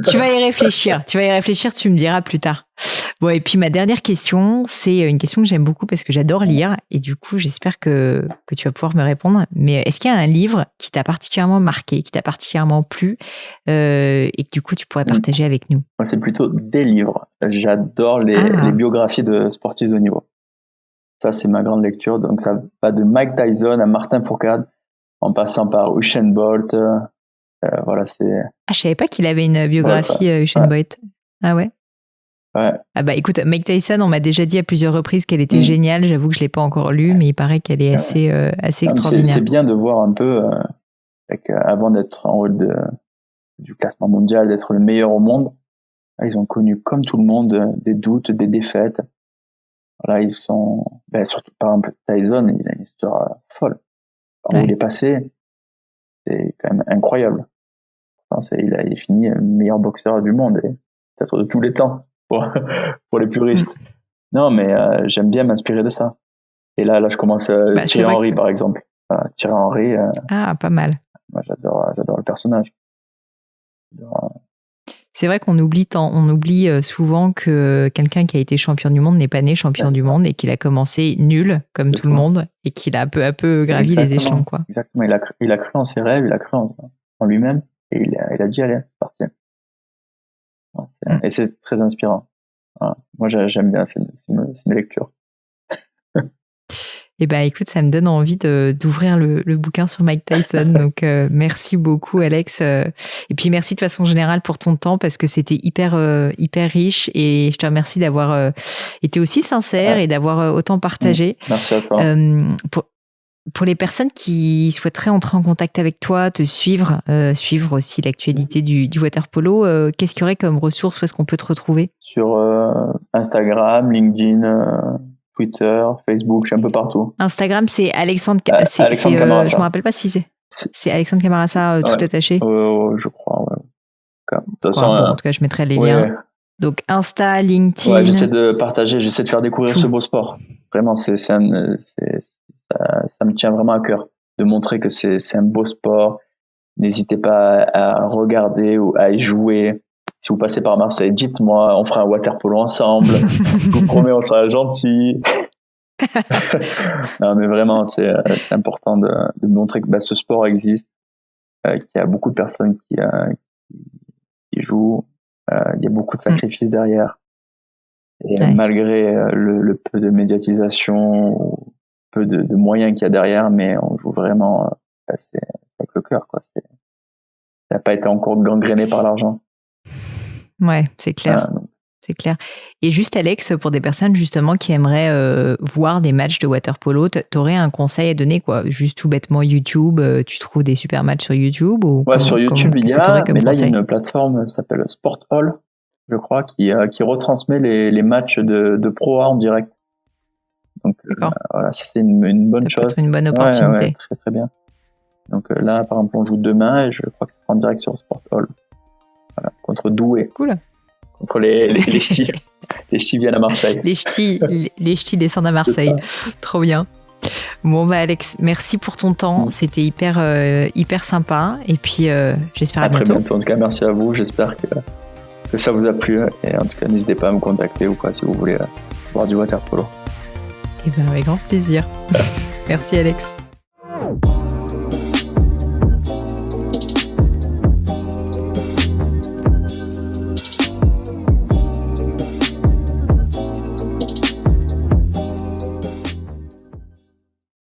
Tu vas y réfléchir, tu me diras plus tard. Bon, et puis ma dernière question, c'est une question que j'aime beaucoup parce que j'adore lire et du coup, j'espère que tu vas pouvoir me répondre. Mais est-ce qu'il y a un livre qui t'a particulièrement marqué, qui t'a particulièrement plu et que du coup, tu pourrais partager avec nous ? Moi, c'est plutôt des livres. J'adore les biographies de sportifs de haut niveau. Ça, c'est ma grande lecture. Donc, ça va de Mike Tyson à Martin Fourcade, en passant par Usain Bolt. Voilà, c'est... Ah, je savais pas qu'il avait une biographie, Usain Bolt. Ah ouais ? Ouais. Ah bah écoute, Mike Tyson, on m'a déjà dit à plusieurs reprises qu'elle était géniale. J'avoue que je l'ai pas encore lue, mais il paraît qu'elle est assez extraordinaire. C'est bien de voir un peu, avant d'être en haut du classement mondial, d'être le meilleur au monde. Ils ont connu, comme tout le monde, des doutes, des défaites. Voilà, ils sont, surtout par exemple Tyson, il a une histoire folle. Où il est passé, c'est quand même incroyable. Enfin, il est fini meilleur boxeur du monde, et peut-être de tous les temps. Pour les puristes. Non, mais j'aime bien m'inspirer de ça. Et là je commence Thierry Henry, par exemple. Thierry Henry. Pas mal. Moi, j'adore le personnage. C'est vrai qu'on oublie souvent que quelqu'un qui a été champion du monde n'est pas né champion du monde et qu'il a commencé nul, comme tout le monde, et qu'il a peu à peu gravi les échelons, quoi. Exactement. Il a cru en ses rêves, il a cru en lui-même, et il a dit allez, c'est parti. Et c'est très inspirant. Voilà. Moi, j'aime bien, c'est une lecture. Eh ben, écoute, ça me donne envie d'ouvrir le bouquin sur Mike Tyson. Donc, merci beaucoup, Alex. Et puis, merci de façon générale pour ton temps parce que c'était hyper riche. Et je te remercie d'avoir été aussi sincère et d'avoir autant partagé. Merci à toi. Pour les personnes qui souhaiteraient entrer en contact avec toi, te suivre aussi l'actualité du waterpolo, qu'est-ce qu'il y aurait comme ressources? Où est-ce qu'on peut te retrouver? Sur Instagram, LinkedIn, Twitter, Facebook, je suis un peu partout. Instagram, c'est Alexandre Camarasa. Je me rappelle pas si c'est Alexandre Camarasa tout attaché. Je crois, ouais. De toute façon, en tout cas, je mettrai les liens. Donc Insta, LinkedIn. Ouais, j'essaie de partager, j'essaie de faire découvrir ce beau sport. Vraiment, ça me tient vraiment à cœur de montrer que c'est un beau sport. N'hésitez pas à regarder ou à y jouer. Si vous passez par Marseille, dites-moi, on fera un waterpolo ensemble. Je vous promets, on sera gentils. Non, mais vraiment, c'est important de montrer que ce sport existe, qu'il y a beaucoup de personnes qui jouent. Il y a beaucoup de sacrifices derrière. Et malgré le peu de médiatisation, peu de moyens qu'il y a derrière, mais on joue vraiment c'est avec le cœur, quoi. Ça n'a pas été encore gangréné par l'argent. Ouais, c'est clair. C'est clair. Et juste, Alex, pour des personnes justement qui aimeraient voir des matchs de waterpolo, t'aurais un conseil à donner, quoi? Juste tout bêtement YouTube, tu trouves des super matchs sur YouTube ou sur YouTube, il y a, mais là, il y a une plateforme qui s'appelle Sport Hall. je crois, qui retransmet les matchs de Pro A en direct. Donc voilà, ça, c'est une bonne chose. Ça peut être une bonne opportunité. Ouais, très très bien. Donc là, par exemple, on joue demain et je crois que c'est en direct sur Sport Hall. Voilà, contre Douai. Cool. Contre les ch'tis. Les ch'tis viennent à Marseille. Les ch'tis descendent à Marseille. Trop bien. Bon, Alex, merci pour ton temps. C'était hyper sympa. Et puis, j'espère à bientôt. Très bientôt. En tout cas, merci à vous. J'espère que ça vous a plu. Et en tout cas, n'hésitez pas à me contacter ou quoi si vous voulez voir du water polo. Et bien, avec grand plaisir. Merci, Alex.